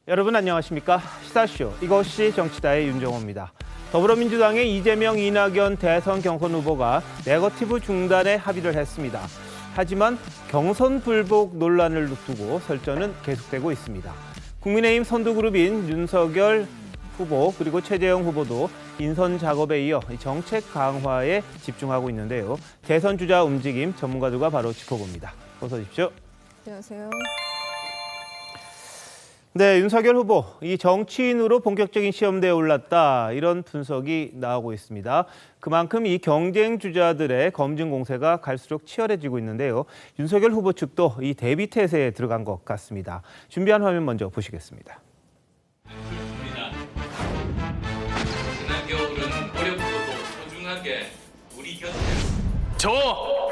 여러분 안녕하십니까? 시사쇼 이것이 정치다의 윤정호입니다. 더불어민주당의 이재명, 이낙연 대선 경선 후보가 네거티브 중단에 합의를 했습니다. 하지만 경선 불복 논란을 두고 설전은 계속되고 있습니다. 국민의힘 선두그룹인 윤석열 후보 그리고 최재형 후보도 인선 작업에 이어 정책 강화에 집중하고 있는데요. 대선 주자 움직임 전문가들과 바로 짚어봅니다. 어서 오십시오. 안녕하세요. 네, 윤석열 후보, 이 정치인으로 본격적인 시험대에 올랐다 이런 분석이 나오고 있습니다. 그만큼 이 경쟁 주자들의 검증 공세가 갈수록 치열해지고 있는데요. 윤석열 후보 측도 이 대비 태세에 들어간 것 같습니다. 준비한 화면 먼저 보시겠습니다. 지난 겨울은 어렵고도 소중하게 우리 곁에 저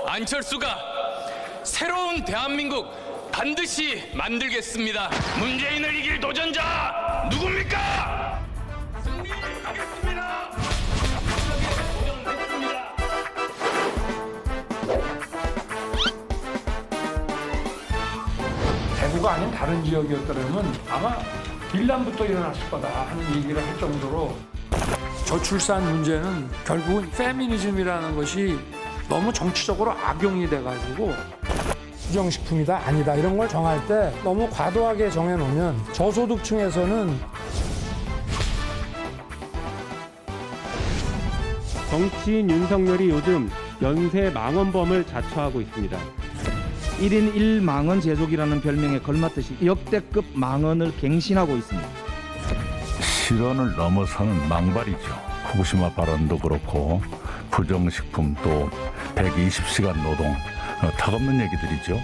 안철수가 새로운 대한민국 반드시 만들겠습니다. 문재인을 이길 도전자 누굽니까? 승리하겠습니다. 도전했습니다. 대구가 아닌 다른 지역이었더라면 아마 빌란부터 일어났을 거다 하는 얘기를 할 정도로 저출산 문제는 결국은 페미니즘이라는 것이 너무 정치적으로 악용이 돼가지고 부정식품이다 아니다 이런 걸 정할 때 너무 과도하게 정해놓으면 저소득층에서는 정치인 윤석열이 요즘 연쇄 망언범을 자처하고 있습니다. 1인 1망언 제조기라는 별명에 걸맞듯이 역대급 망언을 갱신하고 있습니다. 실언을 넘어서는 망발이죠. 후쿠시마 발언도 그렇고 부정식품 또 120시간 노동 턱없는 얘기들이죠.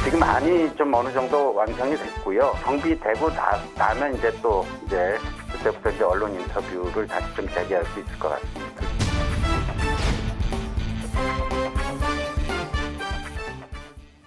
지금 많이 좀 어느 정도 완성이 됐고요. 정비되고 나면 이제 그때부터 이제 언론 인터뷰를 다시 좀 재개할 수 있을 것 같습니다.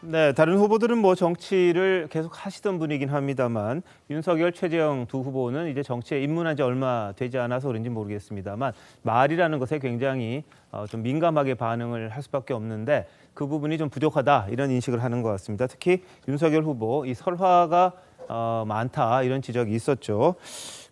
네, 다른 후보들은 뭐 정치를 계속 하시던 분이긴 합니다만 윤석열, 최재형 두 후보는 이제 정치에 입문한 지 얼마 되지 않아서 그런지 모르겠습니다만 말이라는 것에 굉장히 좀 민감하게 반응을 할 수밖에 없는데 그 부분이 좀 부족하다 이런 인식을 하는 것 같습니다. 특히 윤석열 후보 이 설화가 많다 이런 지적이 있었죠.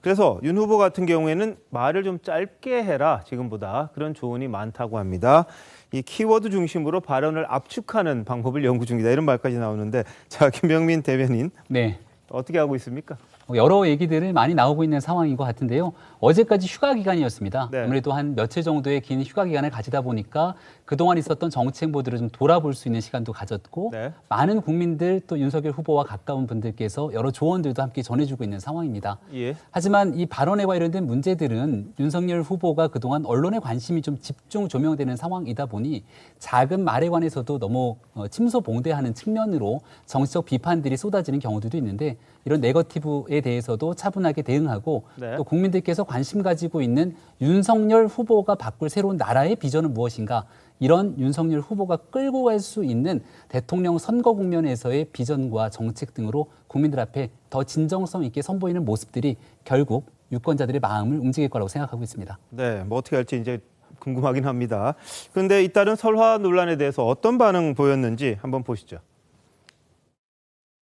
그래서 윤 후보 같은 경우에는 말을 좀 짧게 해라 지금보다 그런 조언이 많다고 합니다. 이 키워드 중심으로 발언을 압축하는 방법을 연구 중이다 이런 말까지 나오는데 자 김병민 대변인 네. 어떻게 하고 있습니까? 여러 얘기들을 많이 나오고 있는 상황인 것 같은데요. 어제까지 휴가 기간이었습니다. 네. 아무래도 한 며칠 정도의 긴 휴가 기간을 가지다 보니까 그동안 있었던 정치 행보들을 좀 돌아볼 수 있는 시간도 가졌고 네. 많은 국민들 또 윤석열 후보와 가까운 분들께서 여러 조언들도 함께 전해주고 있는 상황입니다. 예. 하지만 이 발언에 관련된 문제들은 윤석열 후보가 그동안 언론의 관심이 좀 집중 조명되는 상황이다 보니 작은 말에 관해서도 너무 침소봉대하는 측면으로 정치적 비판들이 쏟아지는 경우들도 있는데 이런 네거티브에 대해서도 차분하게 대응하고 네. 또 국민들께서 관심 가지고 있는 윤석열 후보가 바꿀 새로운 나라의 비전은 무엇인가 이런 윤석열 후보가 끌고 갈 수 있는 대통령 선거 국면에서의 비전과 정책 등으로 국민들 앞에 더 진정성 있게 선보이는 모습들이 결국 유권자들의 마음을 움직일 거라고 생각하고 있습니다. 네, 뭐 어떻게 할지 이제 궁금하긴 합니다. 그런데 잇따른 설화 논란에 대해서 어떤 반응 보였는지 한번 보시죠.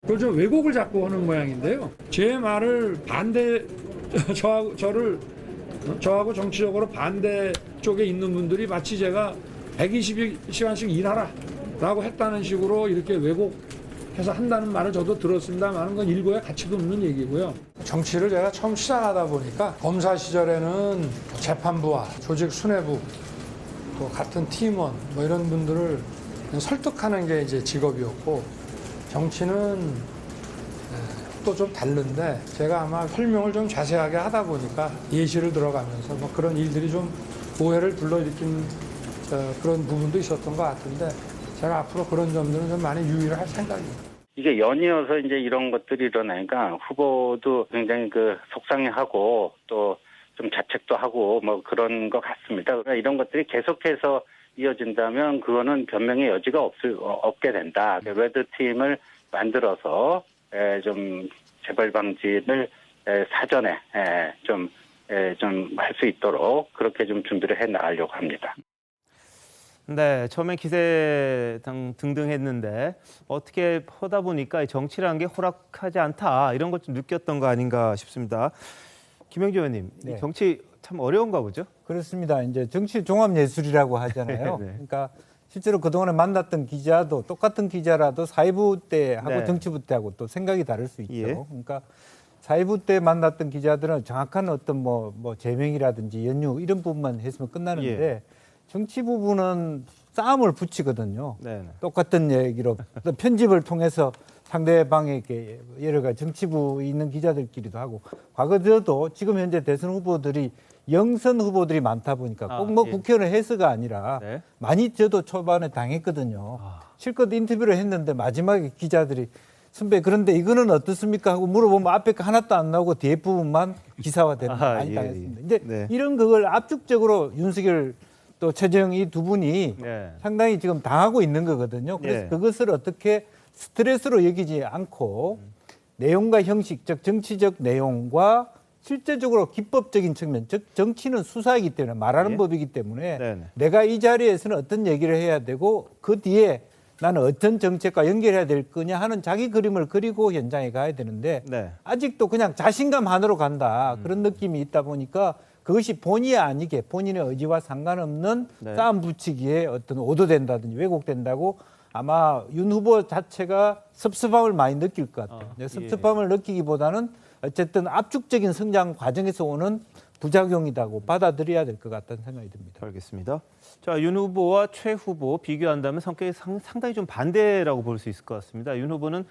그걸 좀 왜곡을 자꾸 하는 모양인데요. 제 말을 저하고 정치적으로 반대 쪽에 있는 분들이 마치 제가 120시간씩 일하라 라고 했다는 식으로 이렇게 왜곡해서 한다는 말을 저도 들었습니다만 그건 일고의 가치도 없는 얘기고요. 정치를 제가 처음 시작하다 보니까 검사 시절에는 재판부와 조직 수뇌부 또 같은 팀원 뭐 이런 분들을 설득하는 게 이제 직업이었고 정치는 또 좀 다른데 제가 아마 설명을 좀 자세하게 하다 보니까 예시를 들어가면서 뭐 그런 일들이 좀 오해를 불러일으킨 그런 부분도 있었던 것 같은데 제가 앞으로 그런 점들은 좀 많이 유의를 할 생각입니다. 이게 연이어서 이제 이런 것들이 일어나니까 후보도 굉장히 속상해하고 또 좀 자책도 하고 뭐 그런 것 같습니다. 그러니까 이런 것들이 계속해서 이어진다면 그거는 변명의 여지가 없게 된다. 레드팀을 만들어서 좀 재발 방지를 사전에 좀 할 수 있도록 그렇게 좀 준비를 해 나가려고 합니다. 네, 처음에 기세 등등 했는데 어떻게 하다 보니까 정치라는 게 호락하지 않다 이런 걸 좀 느꼈던 거 아닌가 싶습니다. 김영주 의원님, 네. 이 정치 참 어려운가 보죠? 그렇습니다. 이제 정치 종합 예술이라고 하잖아요. 네. 그러니까 실제로 그동안에 만났던 기자도 똑같은 기자라도 사회부 때하고 네. 정치부 때하고 또 생각이 다를 수 있죠. 예. 그러니까 사회부 때 만났던 기자들은 정확한 어떤 뭐 제명이라든지 연유 이런 부분만 했으면 끝나는데 예. 정치 부분은 싸움을 붙이거든요. 네. 똑같은 얘기로 또 편집을 통해서 상대방에게 여러 가지 정치부에 있는 기자들끼리도 하고 과거에도 지금 현재 대선 후보들이 영선 후보들이 많다 보니까 꼭 뭐 예. 국회의원 해서가 아니라 네. 많이 저도 초반에 당했거든요. 실컷 인터뷰를 했는데 마지막에 기자들이 선배 그런데 이거는 어떻습니까 하고 물어보면 앞에 거 하나도 안 나오고 뒤에 부분만 기사화되는 거 많이 예, 당했습니다. 예. 이제 네. 이런 그걸 압축적으로 윤석열 또 최재형 이 두 분이 네. 상당히 지금 당하고 있는 거거든요. 그래서 예. 그것을 어떻게 스트레스로 여기지 않고 내용과 형식, 즉 정치적 내용과 실제적으로 기법적인 측면, 즉 정치는 수사이기 때문에 말하는 예. 법이기 때문에 네네. 내가 이 자리에서는 어떤 얘기를 해야 되고 그 뒤에 나는 어떤 정책과 연결해야 될 거냐 하는 자기 그림을 그리고 현장에 가야 되는데 네. 아직도 그냥 자신감 하나로 간다 그런 느낌이 있다 보니까 그것이 본의 아니게 본인의 의지와 상관없는 네. 싸움 붙이기에 어떤 오도된다든지 왜곡된다고 아마 윤 후보 자체가 섭섭함을 많이 느낄 것 같아요. 예. 섭섭함을 느끼기보다는 어쨌든 압축적인 성장 과정에서 오는 부작용이라고 받아들여야 될 것 같다는 생각이 듭니다. 알겠습니다. 자, 윤 후보와 최 후보 비교한다면 성격이 상당히 좀 반대라고 볼 수 있을 것 같습니다. 윤 후보는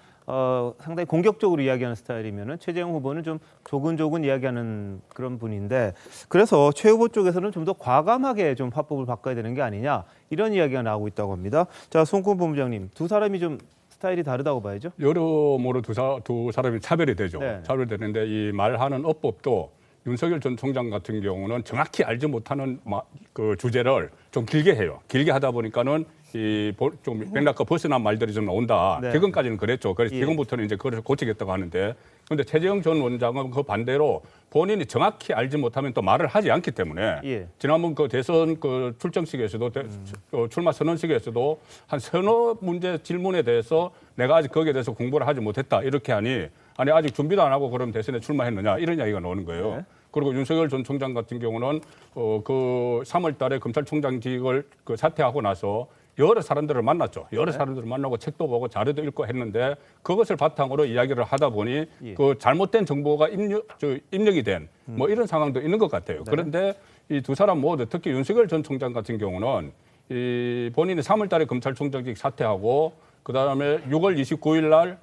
상당히 공격적으로 이야기하는 스타일이면은 최재형 후보는 좀 조근조근 이야기하는 그런 분인데 그래서 최 후보 쪽에서는 좀 더 과감하게 좀 화법을 바꿔야 되는 게 아니냐 이런 이야기가 나오고 있다고 합니다. 자, 송권 본부장님, 두 사람이 좀 스타일이 다르다고 봐야죠. 여러모로 두 사람이 차별이 되죠. 네. 차별되는데 이 말하는 어법도 윤석열 전 총장 같은 경우는 정확히 알지 못하는 그 주제를 좀 길게 해요. 길게 하다 보니까는 좀 맥락과 벗어난 말들이 좀 나온다. 네. 지금까지는 그랬죠. 그래서 예. 지금부터는 이제 그걸 고치겠다고 하는데 그런데 최재형 전 원장은 그 반대로 본인이 정확히 알지 못하면 또 말을 하지 않기 때문에 예. 지난번 그 대선 그 출정식에서도 출마 선언식에서도 한 서너 문제 질문에 대해서 내가 아직 거기에 대해서 공부를 하지 못했다 이렇게 하니 아니 아직 준비도 안 하고 그럼 대선에 출마했느냐 이런 이야기가 나오는 거예요. 네. 그리고 윤석열 전 총장 같은 경우는 그 3월달에 검찰총장직을 그 사퇴하고 나서 여러 사람들을 만났죠. 여러 사람들을 만나고 책도 보고 자료도 읽고 했는데 그것을 바탕으로 이야기를 하다 보니 예. 그 잘못된 정보가 입력이 된 뭐 이런 상황도 있는 것 같아요. 그런데 이 두 사람 모두 특히 윤석열 전 총장 같은 경우는 이 본인이 3월달에 검찰총장직 사퇴하고 그 다음에 6월 29일 날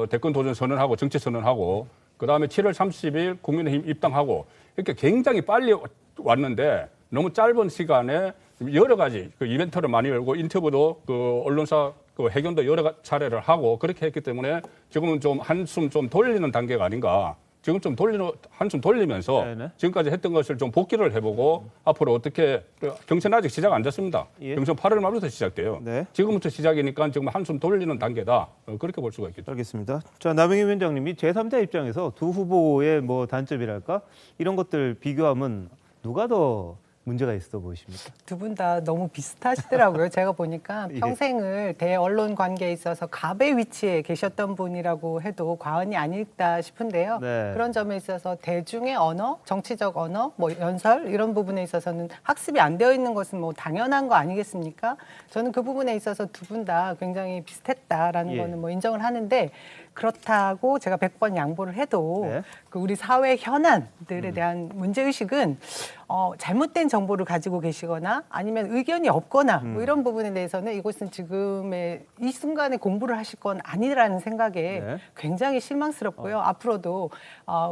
대권 도전 선언하고 정치 선언하고 그 다음에 7월 30일 국민의힘 입당하고 이렇게 굉장히 빨리 왔는데 너무 짧은 시간에 여러 가지 그 이벤트를 많이 열고 인터뷰도 그 언론사 그 회견도 여러 차례를 하고 그렇게 했기 때문에 지금은 좀 한숨 좀 돌리는 단계가 아닌가. 지금 좀 한숨 돌리면서 네네. 지금까지 했던 것을 좀 복기를 해보고 앞으로 어떻게 경선 아직 시작 안 됐습니다. 예. 경선 8월 말부터 시작돼요. 네. 지금부터 시작이니까 지금 한숨 돌리는 단계다. 그렇게 볼 수가 있겠죠. 알겠습니다. 자, 남영희 위원장님이 제3자 입장에서 두 후보의 뭐 단점이랄까 이런 것들 비교하면 누가 더 문제가 있어 보이십니까? 두 분 다 너무 비슷하시더라고요. 제가 보니까 예. 평생을 대언론 관계에 있어서 갑의 위치에 계셨던 분이라고 해도 과언이 아닐까 싶은데요. 네. 그런 점에 있어서 대중의 언어, 정치적 언어, 뭐 연설 이런 부분에 있어서는 학습이 안 되어 있는 것은 뭐 당연한 거 아니겠습니까? 저는 그 부분에 있어서 두 분 다 굉장히 비슷했다라는 예. 거는 뭐 인정을 하는데 그렇다고 제가 100번 양보를 해도 네. 그 우리 사회 현안들에 대한 문제의식은 잘못된 정보를 가지고 계시거나 아니면 의견이 없거나 뭐 이런 부분에 대해서는 이것은 지금의 이 순간에 공부를 하실 건 아니라는 생각에 네. 굉장히 실망스럽고요. 앞으로도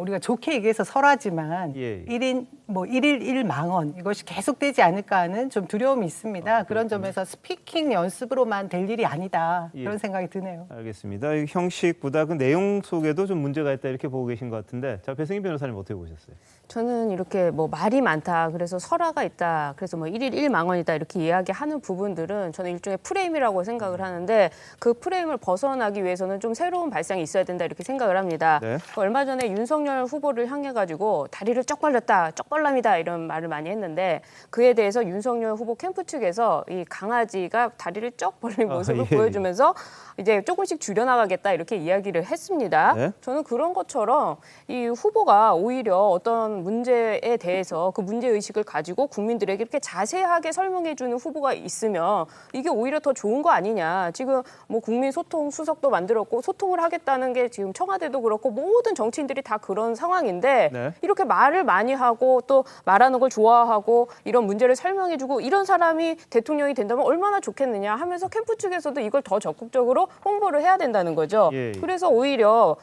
우리가 좋게 얘기해서 설하지만 예. 1인 뭐 1일 1망원 이것이 계속되지 않을까 하는 좀 두려움이 있습니다. 그런 점에서 스피킹 연습으로만 될 일이 아니다. 예. 그런 생각이 드네요. 알겠습니다. 형식보다 것보다 그 내용 속에도 좀 문제가 있다 이렇게 보고 계신 것 같은데, 자, 배승희 변호사님 어떻게 보셨어요? 저는 이렇게 뭐 말이 많다, 그래서 설화가 있다, 그래서 뭐 1일 1망언이다 이렇게 이야기하는 부분들은 저는 일종의 프레임이라고 생각을 하는데, 그 프레임을 벗어나기 위해서는 좀 새로운 발상이 있어야 된다 이렇게 생각을 합니다. 네. 얼마 전에 윤석열 후보를 향해 가지고 다리를 쩍 벌렸다, 쪽벌남이다 이런 말을 많이 했는데, 그에 대해서 윤석열 후보 캠프 측에서 이 강아지가 다리를 쩍 벌린 모습을 예. 보여주면서 이제 조금씩 줄여나가겠다 이렇게 이야기를 했습니다. 네. 저는 그런 것처럼 이 후보가 오히려 어떤 문제에 대해서 그 문제의식을 가지고 국민들에게 이렇게 자세하게 설명해주는 후보가 있으면 이게 오히려 더 좋은 거 아니냐. 지금 뭐 국민 소통 수석도 만들었고 소통을 하겠다는 게 지금 청와대도 그렇고 모든 정치인들이 다 그런 상황인데, 네. 이렇게 말을 많이 하고 또 말하는 걸 좋아하고 이런 문제를 설명해주고 이런 사람이 대통령이 된다면 얼마나 좋겠느냐 하면서 캠프 측에서도 이걸 더 적극적으로 홍보를 해야 된다는 거죠. 예. 그래서 오히려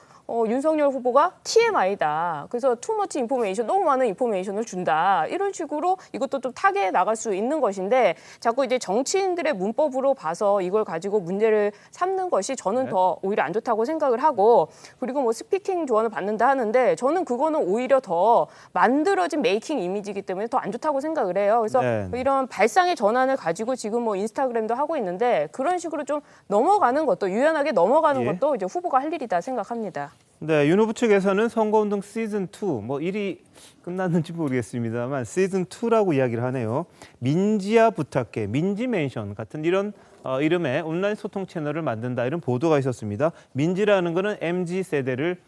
윤석열 후보가 TMI다. 그래서 투머치 인포메이션, 너무 많은 인포메이션을 준다. 이런 식으로 이것도 좀 타개해 나갈 수 있는 것인데, 자꾸 이제 정치인들의 문법으로 봐서 이걸 가지고 문제를 삼는 것이 저는 네. 더 오히려 안 좋다고 생각을 하고, 그리고 뭐 스피킹 조언을 받는다 하는데 저는 그거는 오히려 더 만들어진 메이킹 이미지이기 때문에 더 안 좋다고 생각을 해요. 그래서 네. 이런 발상의 전환을 가지고 지금 뭐 인스타그램도 하고 있는데, 그런 식으로 좀 넘어가는 것도, 유연하게 넘어가는 예. 것도 이제 후보가 할 일이다 생각합니다. 네, 윤 후보 측에서는 선거운동 시즌2, 뭐 1이 끝났는지 모르겠습니다만 시즌2라고 이야기를 하네요. 민지야 부탁해, 민지 멘션 같은 이런 이름의 온라인 소통 채널을 만든다, 이런 보도가 있었습니다. 민지라는 거는 MZ세대를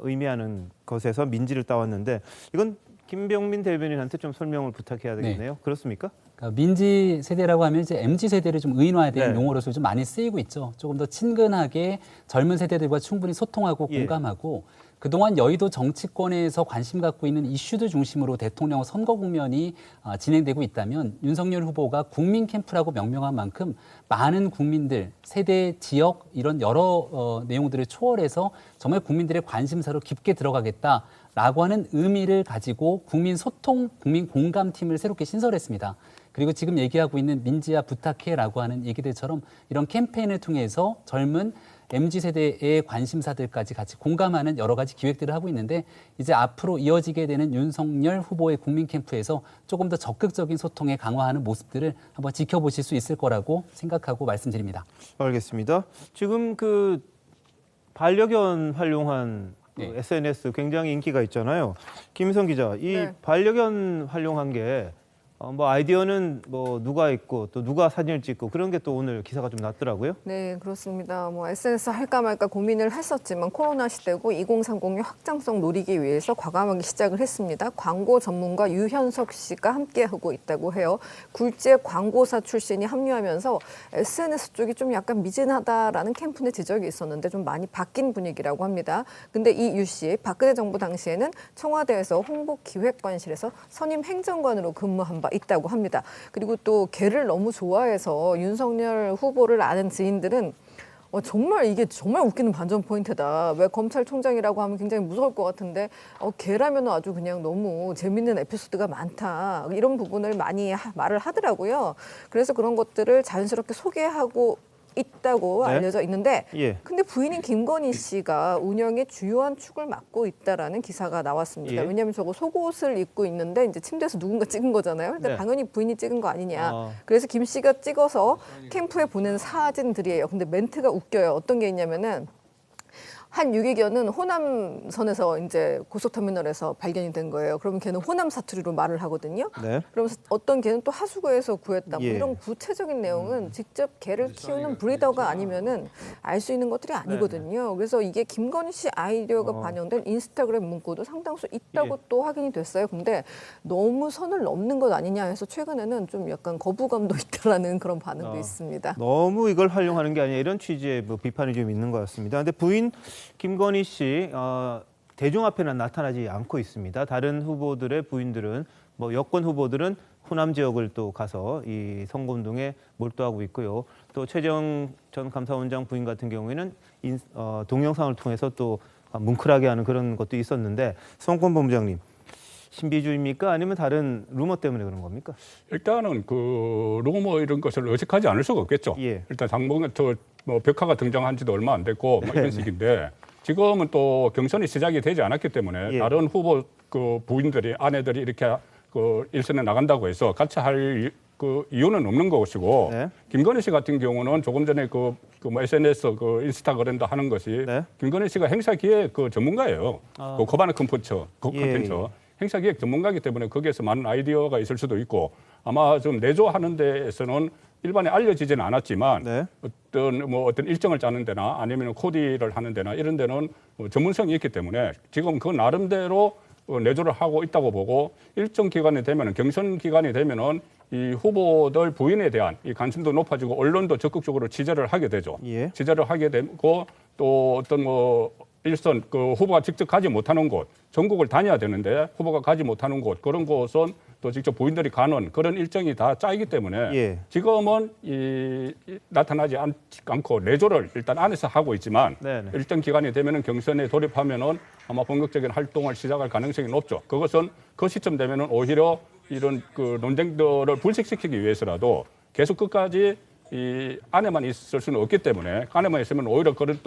의미하는 것에서 민지를 따왔는데, 이건 김병민 대변인한테 좀 설명을 부탁해야 되겠네요. 그렇습니까? 그러니까 민지 세대라고 하면 이제 MZ 세대를 좀 의인화된 네. 용어로서 좀 많이 쓰이고 있죠. 조금 더 친근하게 젊은 세대들과 충분히 소통하고 예. 공감하고, 그동안 여의도 정치권에서 관심 갖고 있는 이슈들 중심으로 대통령 선거 국면이 진행되고 있다면, 윤석열 후보가 국민 캠프라고 명명한 만큼 많은 국민들, 세대, 지역 이런 여러 내용들을 초월해서 정말 국민들의 관심사로 깊게 들어가겠다라고 하는 의미를 가지고 국민 소통, 국민 공감팀을 새롭게 신설했습니다. 그리고 지금 얘기하고 있는 민지야 부탁해라고 하는 얘기들처럼 이런 캠페인을 통해서 젊은 MZ세대의 관심사들까지 같이 공감하는 여러 가지 기획들을 하고 있는데, 이제 앞으로 이어지게 되는 윤석열 후보의 국민 캠프에서 조금 더 적극적인 소통에 강화하는 모습들을 한번 지켜보실 수 있을 거라고 생각하고 말씀드립니다. 알겠습니다. 지금 그 반려견 활용한 그 네. SNS 굉장히 인기가 있잖아요. 김희성 기자, 이 네. 반려견 활용한 게 뭐 아이디어는 뭐 누가 있고 또 누가 사진을 찍고 그런 게 또 오늘 기사가 좀 났더라고요. 네, 그렇습니다. 뭐 SNS 할까 말까 고민을 했었지만 코로나 시대고 2030의 확장성 노리기 위해서 과감하게 시작을 했습니다. 광고 전문가 유현석 씨가 함께하고 있다고 해요. 굴지의 광고사 출신이 합류하면서 SNS 쪽이 좀 약간 미진하다라는 캠프 내 지적이 있었는데 좀 많이 바뀐 분위기라고 합니다. 근데 이 유 씨, 박근혜 정부 당시에는 청와대에서 홍보기획관실에서 선임 행정관으로 근무한 바 있다고 합니다. 그리고 또 개를 너무 좋아해서 윤석열 후보를 아는 지인들은 정말 이게 정말 웃기는 반전 포인트다. 왜 검찰총장이라고 하면 굉장히 무서울 것 같은데 개라면 아주 그냥 너무 재밌는 에피소드가 많다. 이런 부분을 많이 말을 하더라고요. 그래서 그런 것들을 자연스럽게 소개하고 있다고 네. 알려져 있는데, 예. 근데 부인인 김건희 씨가 운영의 주요한 축을 맡고 있다라는 기사가 나왔습니다. 예. 왜냐하면 저거 속옷을 입고 있는데 이제 침대에서 누군가 찍은 거잖아요. 근데 네. 당연히 부인이 찍은 거 아니냐. 아. 그래서 김 씨가 찍어서 캠프에 보낸 사진들이에요. 근데 멘트가 웃겨요. 어떤 게 있냐면은 한 유기견은 호남선에서 이제 고속터미널에서 발견이 된 거예요. 그러면 걔는 호남 사투리로 말을 하거든요. 네. 그러면서 어떤 개는 또 하수구에서 구했다. 뭐 예. 이런 구체적인 내용은 직접 개를 키우는 브리더가 아니면은 알 수 있는 것들이 아니거든요. 그래서 이게 김건희 씨 아이디어가 반영된 인스타그램 문구도 상당수 있다고 예. 또 확인이 됐어요. 근데 너무 선을 넘는 것 아니냐 해서 최근에는 좀 약간 거부감도 있다라는 그런 반응도 있습니다. 너무 이걸 활용하는 게 아니냐, 이런 취지의 뭐 비판이 좀 있는 것 같습니다. 근데 부인 김건희 씨 대중 앞에는 나타나지 않고 있습니다. 다른 후보들의 부인들은, 뭐 여권 후보들은 호남 지역을 또 가서 이 선거운동에 몰두하고 있고요. 또 최재형 전 감사원장 부인 같은 경우에는 동영상을 통해서 또 뭉클하게 하는 그런 것도 있었는데, 선권본부장님, 신비주의입니까? 아니면 다른 루머 때문에 그런 겁니까? 일단은 그 루머 이런 것을 의식하지 않을 수가 없겠죠. 예. 일단 당분간 뭐 벽화가 등장한 지도 얼마 안 됐고 뭐 이런 식인데 지금은 또 경선이 시작이 되지 않았기 때문에 예. 다른 후보 그 부인들이 아내들이 이렇게 그 일선에 나간다고 해서 같이 할 그 이유는 없는 것이고 네. 김건희 씨 같은 경우는 조금 전에 그 뭐 SNS 그 인스타그램도 하는 것이 네. 김건희 씨가 행사기획 그 전문가예요. 그 코바나 콘텐츠, 예. 행사기획 전문가이기 때문에 거기에서 많은 아이디어가 있을 수도 있고 아마 좀 내조하는 데에서는 일반에 알려지지는 않았지만 네. 어떤 일정을 짜는 데나 아니면 코디를 하는 데나 이런 데는 전문성이 있기 때문에 지금 그 나름대로 내조를 하고 있다고 보고 일정 기간이 되면은 경선 기간이 되면은 이 후보들 부인에 대한 이 관심도 높아지고 언론도 적극적으로 취재를 하게 되죠. 예. 취재를 하게 되고 또 어떤 뭐 일선 그 후보가 직접 가지 못하는 곳, 전국을 다녀야 되는데 후보가 가지 못하는 곳 그런 곳은 또 직접 부인들이 가는 그런 일정이 다 짜이기 때문에 예. 지금은 나타나지 않고 내조를 일단 안에서 하고 있지만 네네. 일정 기간이 되면은 경선에 돌입하면은 아마 본격적인 활동을 시작할 가능성이 높죠. 그것은 그 시점 되면은 오히려 이런 그 논쟁들을 불식시키기 위해서라도 계속 끝까지 이 안에만 있을 수는 없기 때문에 안에만 있으면 오히려 그런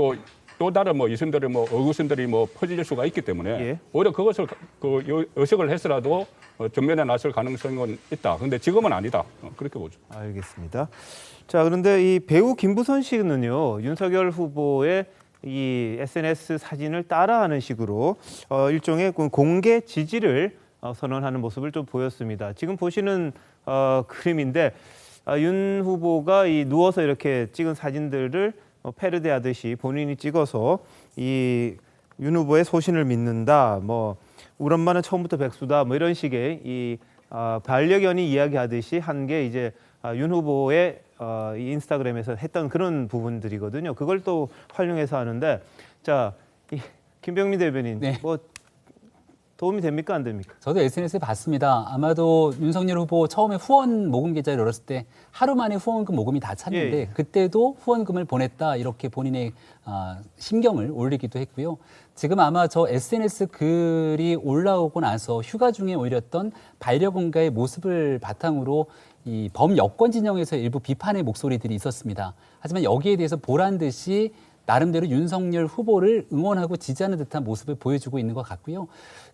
또 다른 뭐 이순들의 뭐 의구심들이 뭐 퍼질 수가 있기 때문에 예. 오히려 그것을 그 의식을 했으라도 전면에 나설 가능성은 있다. 근데 지금은 아니다. 그렇게 보죠. 알겠습니다. 자, 그런데 이 배우 김부선 씨는요, 윤석열 후보의 이 SNS 사진을 따라하는 식으로 일종의 공개 지지를 선언하는 모습을 좀 보였습니다. 지금 보시는 그림인데 윤 후보가 이 누워서 이렇게 찍은 사진들을 패러디하듯이 본인이 찍어서 이 윤 후보의 소신을 믿는다, 뭐 우리 엄마는 처음부터 백수다, 뭐 이런 식의 이 반려견이 이야기하듯이 한 게 이제 윤 후보의 이 인스타그램에서 했던 그런 부분들이거든요. 그걸 또 활용해서 하는데, 자, 이 김병민 대변인, 네. 뭐 도움이 됩니까, 안 됩니까? 저도 SNS에 봤습니다. 아마도 윤석열 후보 처음에 후원 모금 계좌를 열었을 때 하루 만에 후원금 모금이 다 찼는데 예. 그때도 후원금을 보냈다 이렇게 본인의 심경을 올리기도 했고요. 지금 아마 저 SNS 글이 올라오고 나서 휴가 중에 올렸던 반려견과의 모습을 바탕으로 이 범여권 진영에서 일부 비판의 목소리들이 있었습니다. 하지만 여기에 대해서 보란 듯이 나름대로 윤석열 후보를 응원하고 지지하는 듯한 모습을 보여주고 있는 것 같고요.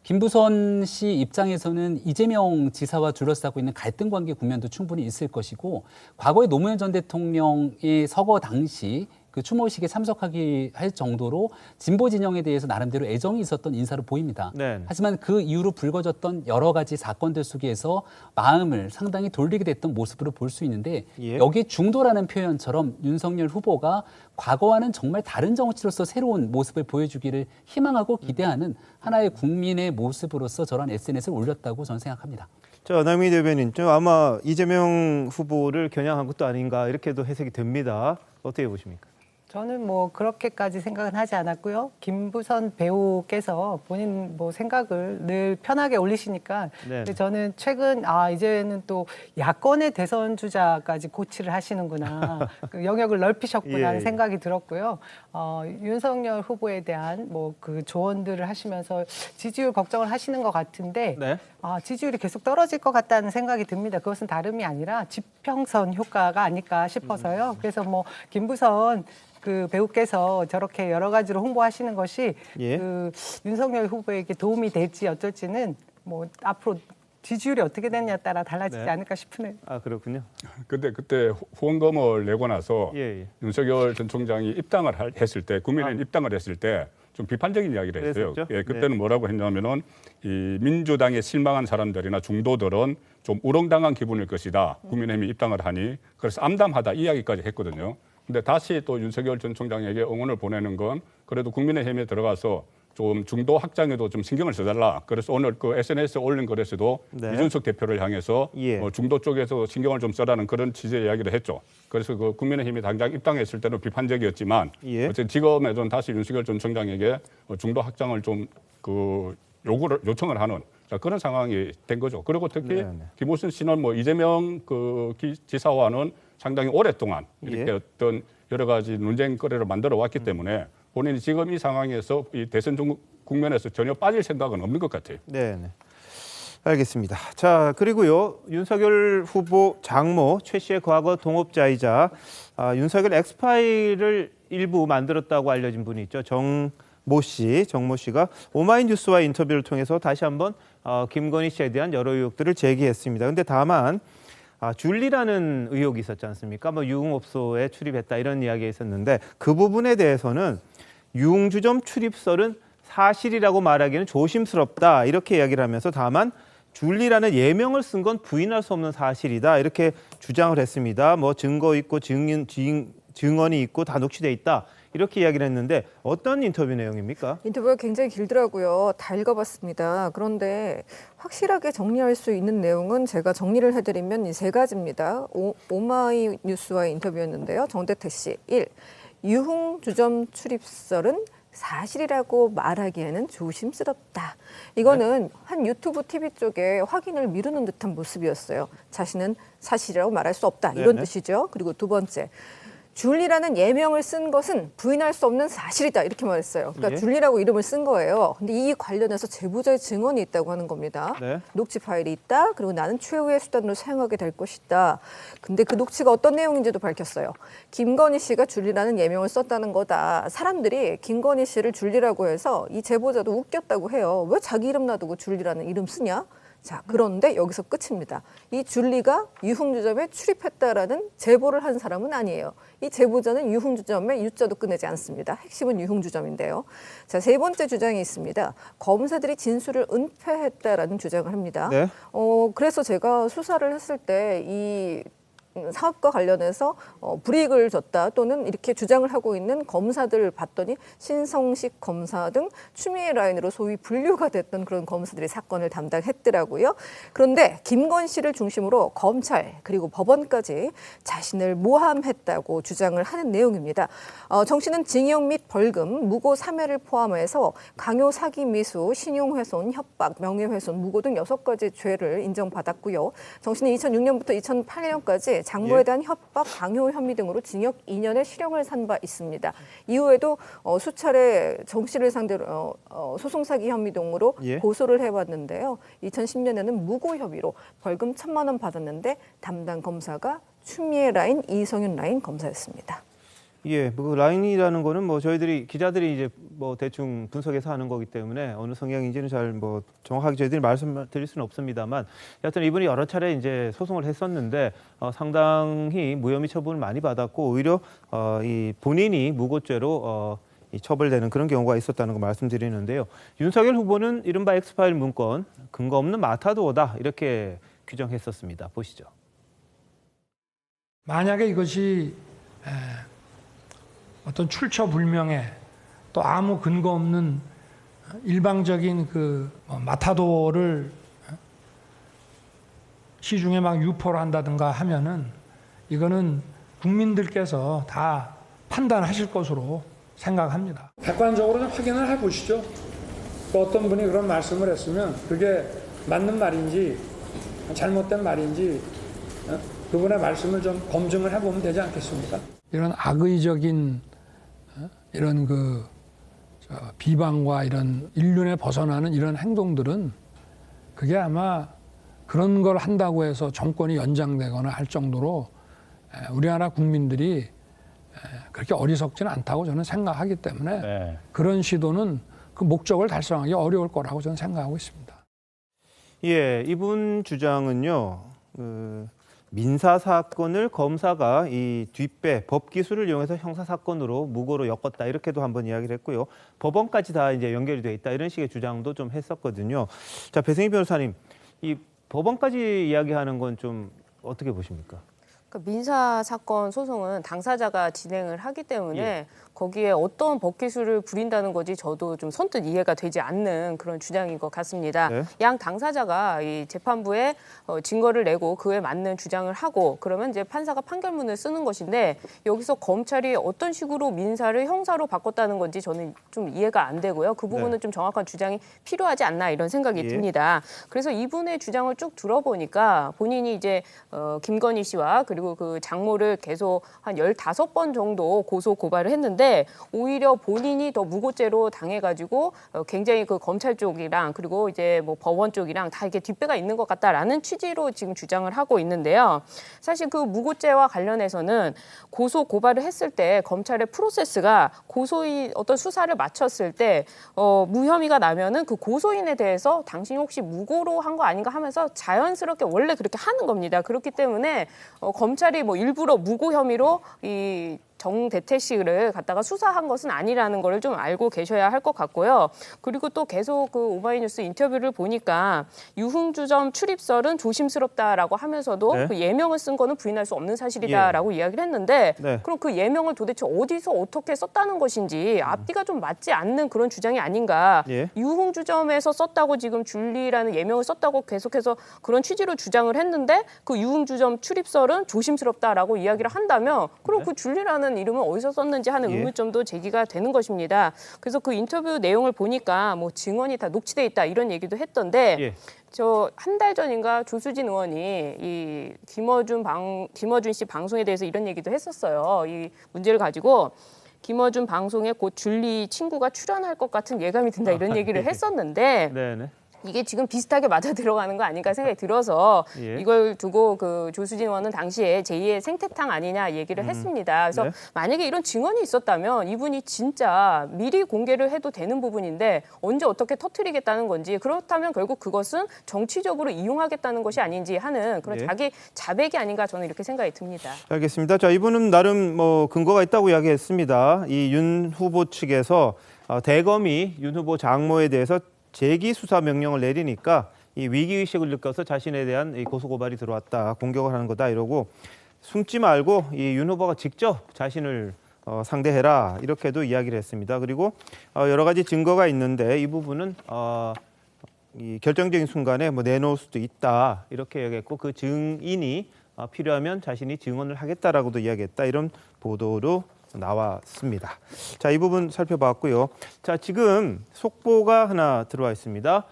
김부선 씨 입장에서는 이재명 지사와 둘러싸고 있는 갈등 관계 국면도 충분히 있을 것이고 과거에 노무현 전 대통령의 서거 당시 그 추모식에 참석하기 할 정도로 진보 진영에 대해서 나름대로 애정이 있었던 인사로 보입니다. 네. 하지만 그 이후로 불거졌던 여러 가지 사건들 속에서 마음을 상당히 돌리게 됐던 모습으로 볼 수 있는데 예. 여기 중도라는 표현처럼 윤석열 후보가 과거와는 정말 다른 정치로서 새로운 모습을 보여주기를 희망하고 기대하는 하나의 국민의 모습으로서 저런 SNS를 올렸다고 저는 생각합니다. 자, 남희 대변인, 저 아마 이재명 후보를 겨냥한 것도 아닌가 이렇게도 해석이 됩니다. 어떻게 보십니까? 저는 뭐 그렇게까지 생각은 하지 않았고요. 김부선 배우께서 본인 뭐 생각을 늘 편하게 올리시니까 근데 저는 최근 이제는 또 야권의 대선 주자까지 고치를 하시는구나. 그 영역을 넓히셨구나 하는 생각이 들었고요. 윤석열 후보에 대한 뭐 그 조언들을 하시면서 지지율 걱정을 하시는 것 같은데 네. 지지율이 계속 떨어질 것 같다는 생각이 듭니다. 그것은 다름이 아니라 지평선 효과가 아닐까 싶어서요. 그래서 뭐 김부선 그 배우께서 저렇게 여러 가지로 홍보하시는 것이 예. 그 윤석열 후보에게 도움이 될지 어쩔지는 뭐 앞으로 지지율이 어떻게 되느냐에 따라 달라지지 않을까 싶으네요. 아, 그렇군요. 근데 그때 후원금을 내고 나서 예. 윤석열 전 총장이 입당을 했을 때 국민의힘 입당을 했을 때 좀 비판적인 이야기를 했어요. 그랬었죠? 예, 그때는 뭐라고 했냐면은 이 민주당에 실망한 사람들이나 중도들은 좀 우롱당한 기분일 것이다. 국민의힘이 입당을 하니 그래서 암담하다 이 이야기까지 했거든요. 근데 다시 또 윤석열 전 총장에게 응원을 보내는 건 그래도 국민의힘에 들어가서 좀 중도 확장에도 좀 신경을 써달라. 그래서 오늘 그 SNS에 올린 글에서도 이준석 대표를 향해서 중도 쪽에서 신경을 좀 써라는 그런 취지의 이야기를 했죠. 그래서 그 국민의힘이 당장 입당했을 때는 비판적이었지만 어쨌든 지금에도 다시 윤석열 전 총장에게 중도 확장을 좀 그 요청을 하는 그런 상황이 된 거죠. 그리고 특히 김부선 씨는 뭐 이재명 그 지사와는 상당히 오랫동안 이렇게 어떤 여러 가지 논쟁거리를 만들어 왔기 때문에 본인이 지금 이 상황에서 이 대선 국면에서 전혀 빠질 생각은 없는 것 같아요. 네. 알겠습니다. 자, 그리고요. 윤석열 후보 장모 최 씨의 과거 동업자이자 윤석열 엑스파일을 일부 만들었다고 알려진 분이 있죠. 정모 씨가 오마이뉴스와 인터뷰를 통해서 다시 한번 김건희 씨에 대한 여러 의혹들을 제기했습니다. 근데 다만 줄리라는 의혹이 있었지 않습니까? 뭐 유흥업소에 출입했다 이런 이야기가 있었는데 그 부분에 대해서는 유흥주점 출입설은 사실이라고 말하기는 조심스럽다 이렇게 이야기를 하면서 다만 줄리라는 예명을 쓴 건 부인할 수 없는 사실이다 이렇게 주장을 했습니다. 뭐 증거 있고 증언이 있고 다 녹취돼 있다 이렇게 이야기를 했는데 어떤 인터뷰 내용입니까? 인터뷰가 굉장히 길더라고요. 다 읽어봤습니다. 그런데 확실하게 정리할 수 있는 내용은 제가 정리를 해드리면 이 세 가지입니다. 오마이뉴스와의 인터뷰였는데요. 정대태 씨, 1. 유흥주점 출입설은 사실이라고 말하기에는 조심스럽다. 이거는 한 유튜브 TV 쪽에 확인을 미루는 듯한 모습이었어요. 자신은 사실이라고 말할 수 없다. 이런 뜻이죠. 그리고 두 번째. 줄리라는 예명을 쓴 것은 부인할 수 없는 사실이다. 이렇게 말했어요. 그러니까 줄리라고 이름을 쓴 거예요. 근데 이 관련해서 제보자의 증언이 있다고 하는 겁니다. 녹취 파일이 있다. 그리고 나는 최후의 수단으로 사용하게 될 것이다. 근데 그 녹취가 어떤 내용인지도 밝혔어요. 김건희 씨가 줄리라는 예명을 썼다는 거다. 사람들이 김건희 씨를 줄리라고 해서 이 제보자도 웃겼다고 해요. 왜 자기 이름 놔두고 줄리라는 이름 쓰냐? 자, 그런데 여기서 끝입니다. 이 줄리가 유흥주점에 출입했다라는 제보를 한 사람은 아니에요. 이 제보자는 유흥주점에 유자도 꺼내지 않습니다. 핵심은 유흥주점인데요. 자, 세 번째 주장이 있습니다. 검사들이 진술을 은폐했다라는 주장을 합니다. 그래서 제가 수사를 했을 때 이 사업과 관련해서 불이익을 줬다 또는 이렇게 주장을 하고 있는 검사들을 봤더니 신성식 검사 등 추미애 라인으로 소위 분류가 됐던 그런 검사들이 사건을 담당했더라고요. 그런데 김건희 씨를 중심으로 검찰 그리고 법원까지 자신을 모함했다고 주장을 하는 내용입니다. 정 씨는 징역 및 벌금, 무고 3회를 포함해서 강요, 사기, 미수, 신용훼손, 협박, 명예훼손, 무고 등 6가지 죄를 인정받았고요. 정 씨는 2006년부터 2008년까지 장모에 대한 협박, 강요 혐의 등으로 징역 2년의 실형을 산 바 있습니다. 이후에도 수차례 정 씨를 상대로 소송 사기 혐의 등으로 고소를 해왔는데요. 2010년에는 무고 혐의로 벌금 1,000만 원 받았는데 담당 검사가 추미애 라인, 이성윤 라인 검사였습니다. 예, 뭐 라인이라는 거는 뭐 저희들이 기자들이 이제 뭐 대충 분석해서 하는 거기 때문에 어느 성향인지는 잘 뭐 정확하게 저희들이 말씀드릴 수는 없습니다만, 여하튼 이분이 여러 차례 이제 소송을 했었는데 상당히 무혐의 처분을 많이 받았고 오히려 이 본인이 무고죄로 처벌되는 그런 경우가 있었다는 거 말씀드리는데요. 윤석열 후보는 이른바 엑스파일 문건 근거 없는 마타도어다 이렇게 규정했었습니다. 보시죠. 만약에 이것이 어떤 출처불명의 또 아무 근거 없는 일방적인 그 마타도를 시중에 막 유포를 한다든가 하면은 이거는 국민들께서 다 판단하실 것으로 생각합니다. 객관적으로 좀 확인을 해보시죠. 또 어떤 분이 그런 말씀을 했으면 그게 맞는 말인지 잘못된 말인지 그분의 말씀을 좀 검증을 해보면 되지 않겠습니까? 이런 악의적인 이런 비방과 이런 인륜에 벗어나는 이런 행동들은 그게 아마 그런 걸 한다고 해서 정권이 연장되거나 할 정도로 우리나라 국민들이 그렇게 어리석지는 않다고 저는 생각하기 때문에 그런 시도는 그 목적을 달성하기 어려울 거라고 저는 생각하고 있습니다. 예, 이분 주장은요. 민사 사건을 검사가 이 뒷배 법 기술을 이용해서 형사 사건으로 무고로 엮었다 이렇게도 한번 이야기를 했고요. 법원까지 다 이제 연결이 돼 있다 이런 식의 주장도 좀 했었거든요. 자, 배승희 변호사님, 이 법원까지 이야기하는 건 좀 어떻게 보십니까? 그러니까 민사 사건 소송은 당사자가 진행을 하기 때문에 거기에 어떤 법 기술을 부린다는 거지 저도 좀 선뜻 이해가 되지 않는 그런 주장인 것 같습니다. 양 당사자가 이 재판부에 증거를 내고 그에 맞는 주장을 하고 그러면 이제 판사가 판결문을 쓰는 것인데 여기서 검찰이 어떤 식으로 민사를 형사로 바꿨다는 건지 저는 좀 이해가 안 되고요. 그 부분은 좀 정확한 주장이 필요하지 않나 이런 생각이 듭니다. 그래서 이분의 주장을 쭉 들어보니까 본인이 이제 김건희 씨와 그리고 그리고 그 장모를 계속 한 15번 정도 고소 고발을 했는데 오히려 본인이 더 무고죄로 당해가지고 굉장히 그 검찰 쪽이랑 그리고 이제 뭐 법원 쪽이랑 다 이게 뒷배가 있는 것 같다라는 취지로 지금 주장을 하고 있는데요. 사실 그 무고죄와 관련해서는 고소 고발을 했을 때 검찰의 프로세스가 고소인 어떤 수사를 마쳤을 때 무혐의가 나면은 그 고소인에 대해서 당신이 혹시 무고로 한 거 아닌가 하면서 자연스럽게 원래 그렇게 하는 겁니다. 그렇기 때문에 검찰이 뭐 일부러 무고 혐의로 이 정대태 씨를 갖다가 수사한 것은 아니라는 걸 좀 알고 계셔야 할 것 같고요. 그리고 또 계속 그 오마이뉴스 인터뷰를 보니까 유흥주점 출입설은 조심스럽다라고 하면서도 네. 그 예명을 쓴 거는 부인할 수 없는 사실이다라고 이야기를 했는데 네. 그럼 그 예명을 도대체 어디서 어떻게 썼다는 것인지 앞뒤가 좀 맞지 않는 그런 주장이 아닌가. 예. 유흥주점에서 썼다고 지금 줄리라는 예명을 썼다고 계속해서 그런 취지로 주장을 했는데 그 유흥주점 출입설은 조심스럽다라고 이야기를 한다면 그럼 그 줄리라는 이름은 어디서 썼는지 하는 예. 의문점도 제기가 되는 것입니다. 그래서 그 인터뷰 내용을 보니까 뭐 증언이 다 녹취돼 있다 이런 얘기도 했던데 예. 저 한 달 전인가 조수진 의원이 이 김어준 씨 방송에 대해서 이런 얘기도 했었어요. 이 문제를 가지고 김어준 방송에 곧 줄리 친구가 출연할 것 같은 예감이 든다 이런 얘기를 했었는데 네네. 이게 지금 비슷하게 맞아 들어가는 거 아닌가 생각이 들어서 예. 이걸 두고 그 조수진 의원은 당시에 제2의 생태탕 아니냐 얘기를 했습니다. 그래서 네. 만약에 이런 증언이 있었다면 이분이 진짜 미리 공개를 해도 되는 부분인데 언제 어떻게 터뜨리겠다는 건지 그렇다면 결국 그것은 정치적으로 이용하겠다는 것이 아닌지 하는 그런 예. 자기 자백이 아닌가 저는 이렇게 생각이 듭니다. 알겠습니다. 자, 이분은 나름 뭐 근거가 있다고 이야기했습니다. 이 윤 후보 측에서 대검이 윤 후보 장모에 대해서 재기 수사 명령을 내리니까 이 위기 의식을 느껴서 자신에 대한 이 고소 고발이 들어왔다, 공격을 하는 거다 이러고 숨지 말고 이 윤 후보가 직접 자신을 상대해라 이렇게도 이야기를 했습니다. 그리고 여러 가지 증거가 있는데 이 부분은 이 결정적인 순간에 뭐 내놓을 수도 있다 이렇게 이야기했고 그 증인이 필요하면 자신이 증언을 하겠다라고도 이야기했다 이런 보도로 나왔습니다. 자, 이 부분 살펴봤고요. 자, 지금 속보가 하나 들어와 있습니다.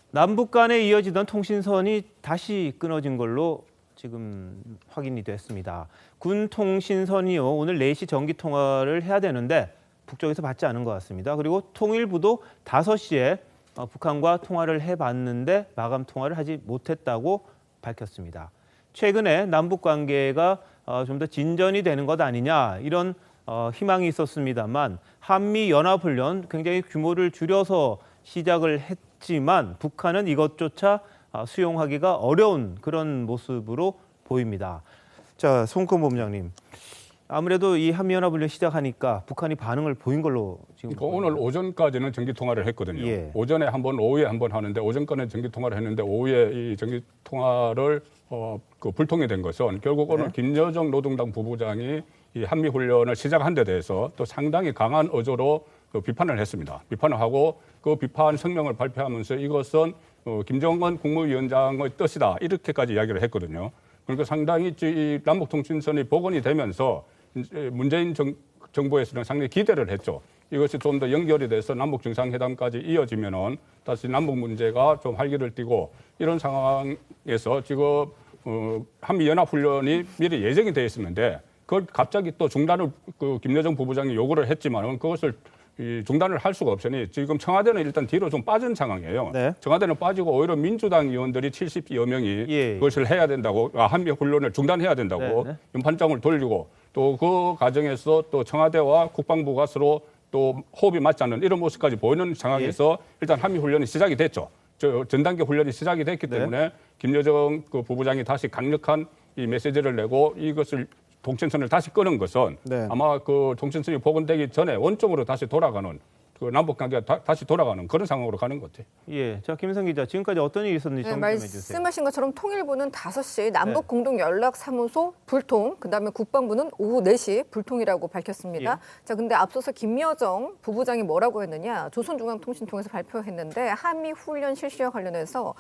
남북 간에 이어지던 통신선이 다시 끊어진 걸로 지금 확인이 됐습니다. 군 통신선이요. 오늘 4시 전기 통화를 해야 되는데 북쪽에서 받지 않은 것 같습니다. 그리고 통일부도 5시에 북한과 통화를 해봤는데 마감 통화를 하지 못했다고 밝혔습니다. 최근에 남북 관계가 좀 더 진전이 되는 것 아니냐 이런 희망이 있었습니다만 한미 연합훈련 굉장히 규모를 줄여서 시작을 했지만 북한은 이것조차 수용하기가 어려운 그런 모습으로 보입니다. 자, 송권 본부장님. 아무래도 이 한미연합훈련 시작하니까 북한이 반응을 보인 걸로 지금 그러니까 오늘 오전까지는 전기 통화를 했거든요. 예. 오전에 한 번, 오후에 한 번 하는데 오전까지는 전기 통화를 했는데 오후에 이 전기 통화를 그 불통이 된 것은 결국 오늘 김여정 노동당 부부장이 이 한미 훈련을 시작한 데 대해서 또 상당히 강한 어조로 그 비판을 했습니다. 비판을 하고 그 비판 성명을 발표하면서 이것은 김정은 국무위원장의 뜻이다 이렇게까지 이야기를 했거든요. 그러니까 상당히 이 남북통신선이 복원이 되면서 문재인 정부에서는 상당히 기대를 했죠. 이것이 좀 더 연결이 돼서 남북 정상회담까지 이어지면은 다시 남북 문제가 좀 활기를 띠고 이런 상황에서 지금 한미 연합 훈련이 미리 예정이 돼 있었는데 그걸 갑자기 또 중단을 그 김여정 부부장이 요구를 했지만은 그것을 중단을 할 수가 없으니 지금 청와대는 일단 뒤로 좀 빠진 상황이에요. 네. 청와대는 빠지고 오히려 민주당 의원들이 70여 명이 예. 그것을 해야 된다고 한미 훈련을 중단해야 된다고 네, 네. 연판장을 돌리고 또 그 과정에서 또 청와대와 국방부가 서로 또 호흡이 맞지 않는 이런 모습까지 보이는 상황에서 일단 한미 훈련이 시작이 됐죠. 전단계 훈련이 시작이 됐기 때문에 김여정 그 부부장이 다시 강력한 이 메시지를 내고 이것을 통신선을 다시 끄는 것은 아마 그 통신선이 복원되기 전에 원점으로 다시 돌아가는 그 남북 관계가 다시 돌아가는 그런 상황으로 가는 것 같아요. 예, 자 김성 기자, 지금까지 어떤 일이 있었는지 네, 정리 좀 해주세요. 말씀하신 것처럼 통일부는 5시 남북 공동 연락사무소 불통, 그다음에 국방부는 오후 4시 불통이라고 밝혔습니다. 자, 근데 앞서서 김여정 부부장이 뭐라고 했느냐? 조선중앙통신 통해서 발표했는데 한미 훈련 실시와 관련해서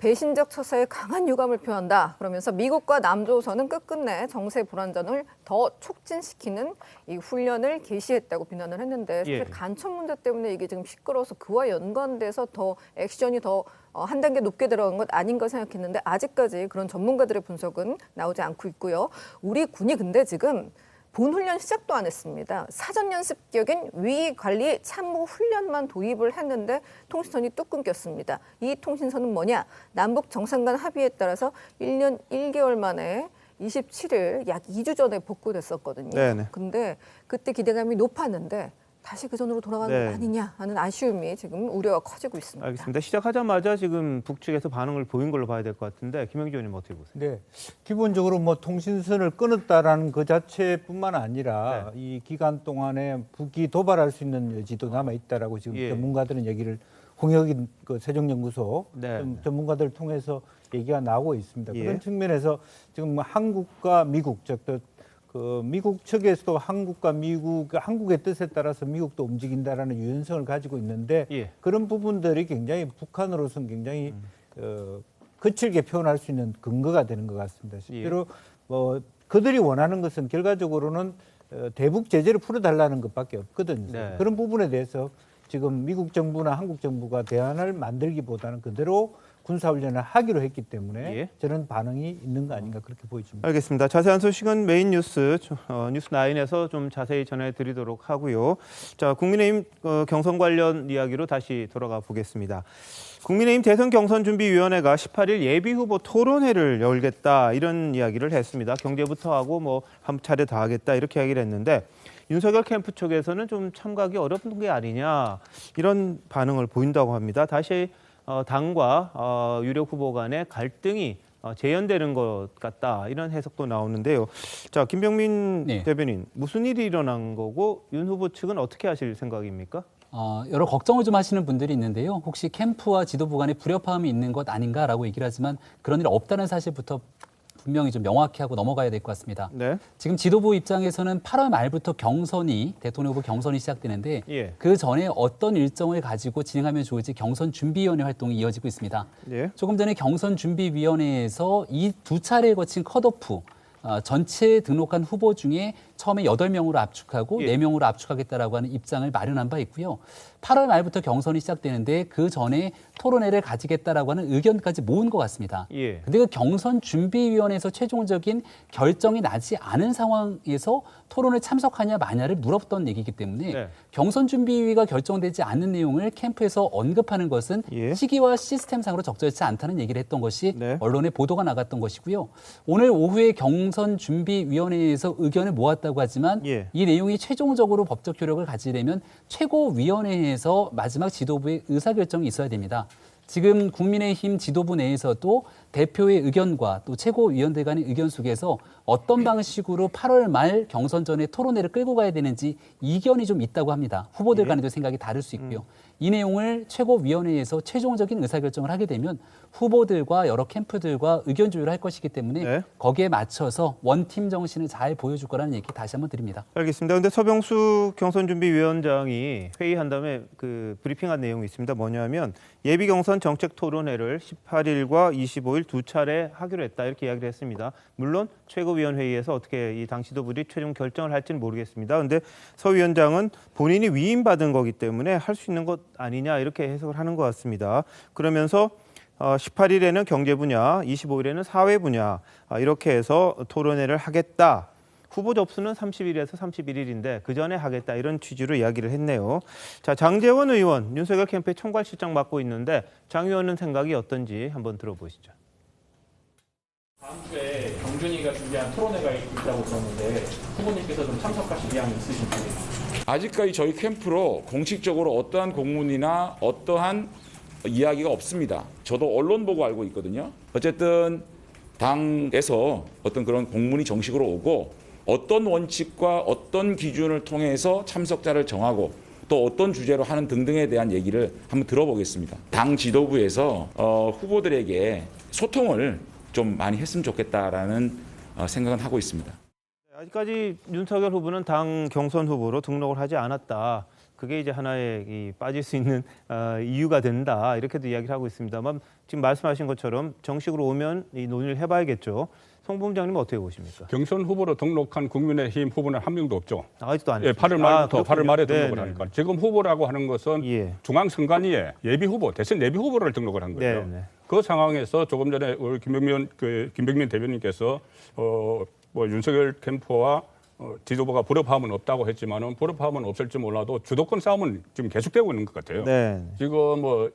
배신적 처사에 강한 유감을 표한다. 그러면서 미국과 남조선은 끝끝내 정세 불안전을 더 촉진시키는 이 훈련을 개시했다고 비난을 했는데 사실 예. 간첩 문제 때문에 이게 지금 시끄러워서 그와 연관돼서 더 액션이 더 한 단계 높게 들어간 것 아닌가 생각했는데 아직까지 그런 전문가들의 분석은 나오지 않고 있고요. 우리 군이 근데 지금 본훈련 시작도 안 했습니다. 사전 연습 격인 위기관리 참모 훈련만 도입을 했는데 통신선이 뚝 끊겼습니다. 이 통신선은 뭐냐? 남북 정상 간 합의에 따라서 1년 1개월 만에 27일 약 2주 전에 복구됐었거든요. 네네. 근데 그때 기대감이 높았는데 다시 그 전으로 돌아가는 네. 것 아니냐 하는 아쉬움이 지금 우려가 커지고 있습니다. 알겠습니다. 시작하자마자 지금 북측에서 반응을 보인 걸로 봐야 될 것 같은데 김영주 의원님 어떻게 보세요? 네, 기본적으로 뭐 통신선을 끊었다라는 그 자체뿐만 아니라 이 기간 동안에 북이 도발할 수 있는 여지도 남아 있다라고 지금 예. 전문가들은 얘기를 홍역인 그 세종연구소 네. 전문가들을 통해서 얘기가 나오고 있습니다. 예. 그런 측면에서 지금 뭐 한국과 미국 그 미국 측에서도 한국과 미국 한국의 뜻에 따라서 미국도 움직인다라는 유연성을 가지고 있는데 예. 그런 부분들이 굉장히 북한으로서는 굉장히 거칠게 표현할 수 있는 근거가 되는 것 같습니다. 실제로 뭐 그들이 원하는 것은 결과적으로는 대북 제재를 풀어달라는 것밖에 없거든요. 네. 그런 부분에 대해서 지금 미국 정부나 한국 정부가 대안을 만들기보다는 그대로 군사훈련을 하기로 했기 때문에 예. 저는 반응이 있는 거 아닌가 그렇게 보여집니다. 알겠습니다. 자세한 소식은 메인 뉴스 뉴스9에서 좀 자세히 전해드리도록 하고요. 자, 국민의힘 경선 관련 이야기로 다시 돌아가 보겠습니다. 국민의힘 대선경선준비위원회가 18일 예비후보 토론회를 열겠다 이런 이야기를 했습니다. 경제부터 하고 뭐 한 차례 다 하겠다 이렇게 이야기를 했는데 윤석열 캠프 쪽에서는 좀 참가하기 어려운 게 아니냐 이런 반응을 보인다고 합니다. 다시 당과 유력 후보 간의 갈등이 재현되는 것 같다 이런 해석도 나오는데요. 자, 김병민 네. 대변인 무슨 일이 일어난 거고 윤 후보 측은 어떻게 하실 생각입니까? 여러 걱정을 좀 하시는 분들이 있는데요. 혹시 캠프와 지도부 간에 불협화음이 있는 것 아닌가라고 얘기를 하지만 그런 일 없다는 사실부터 분명히 좀 명확히 하고 넘어가야 될 것 같습니다. 네. 지금 지도부 입장에서는 8월 말부터 대통령 후보 경선이 시작되는데 예. 그 전에 어떤 일정을 가지고 진행하면 좋을지 경선준비위원회 활동이 이어지고 있습니다. 예. 조금 전에 경선준비위원회에서 이 두 차례에 거친 컷오프 전체 등록한 후보 중에 처음에 8명으로 압축하고 예. 4명으로 압축하겠다라고 하는 입장을 마련한 바 있고요. 8월 말부터 경선이 시작되는데 그 전에 토론회를 가지겠다라고 하는 의견까지 모은 것 같습니다. 예. 근데 그 경선준비위원회에서 최종적인 결정이 나지 않은 상황에서 토론을 참석하냐 마냐를 물었던 얘기이기 때문에 네. 경선준비위가 결정되지 않는 내용을 캠프에서 언급하는 것은 예. 시기와 시스템상으로 적절치 않다는 얘기를 했던 것이 네. 언론에 보도가 나갔던 것이고요. 오늘 오후에 경선준비위원회에서 의견을 모았다고 하지만 예. 이 내용이 최종적으로 법적 효력을 가지려면 최고위원회에서 마지막 지도부의 의사결정이 있어야 됩니다. 지금 국민의힘 지도부 내에서도 대표의 의견과 또 최고위원들 간의 의견 속에서 어떤 방식으로 8월 말 경선 전에 토론회를 끌고 가야 되는지 이견이 좀 있다고 합니다. 후보들 간에도 생각이 다를 수 있고요. 이 내용을 최고위원회에서 최종적인 의사결정을 하게 되면 후보들과 여러 캠프들과 의견 조율을 할 것이기 때문에 네. 거기에 맞춰서 원팀 정신을 잘 보여줄 거라는 얘기 다시 한번 드립니다. 알겠습니다. 근데 서병수 경선준비위원장이 회의한 다음에 그 브리핑한 내용이 있습니다. 뭐냐면 예비 경선 정책 토론회를 18일과 25일 두 차례 하기로 했다 이렇게 이야기를 했습니다. 물론 최고위원 회의에서 어떻게 이 당 지도부들이 최종 결정을 할지는 모르겠습니다. 근데 서 위원장은 본인이 위임받은 거기 때문에 할 수 있는 것 아니냐 이렇게 해석을 하는 것 같습니다. 그러면서 18일에는 경제 분야, 25일에는 사회 분야 이렇게 해서 토론회를 하겠다. 후보 접수는 30일에서 31일인데 그 전에 하겠다 이런 취지로 이야기를 했네요. 자, 장제원 의원 윤석열 캠프의 총괄 실장 맡고 있는데 장 의원은 생각이 어떤지 한번 들어보시죠. 다음 주에 경준이가 준비한 토론회가 있다고 들었는데 후보님께서 좀 참석하실 의향이 있으신지? 아직까지 저희 캠프로 공식적으로 어떠한 공문이나 어떠한 이야기가 없습니다. 저도 언론 보고 알고 있거든요. 어쨌든 당에서 어떤 그런 공문이 정식으로 오고 어떤 원칙과 어떤 기준을 통해서 참석자를 정하고 또 어떤 주제로 하는 등등에 대한 얘기를 한번 들어보겠습니다. 당 지도부에서 후보들에게 소통을 좀 많이 했으면 좋겠다라는 생각은 하고 있습니다. 아직까지 윤석열 후보는 당 경선 후보로 등록을 하지 않았다. 그게 이제 하나의 이 빠질 수 있는 이유가 된다 이렇게도 이야기를 하고 있습니다만 지금 말씀하신 것처럼 정식으로 오면 이 논의를 해봐야겠죠. 송 부장님은 어떻게 보십니까? 경선 후보로 등록한 국민의힘 후보는 한 명도 없죠. 아직도 안 예, 했습니다. 8월 말부터 그렇군요. 8월 말에 등록을 네네. 하니까 지금 후보라고 하는 것은 예. 중앙선관위에 예비 후보, 대선 예비 후보를 등록을 한 거예요. 네네. 그 상황에서 조금 전에 우리 김병민 대변인께서 뭐 윤석열 캠프와 지도부가 불협화음은 없다고 했지만은 불협화음은 없을지 몰라도 주도권 싸움은 지금 계속되고 있는 것 같아요. 네. 지금 뭐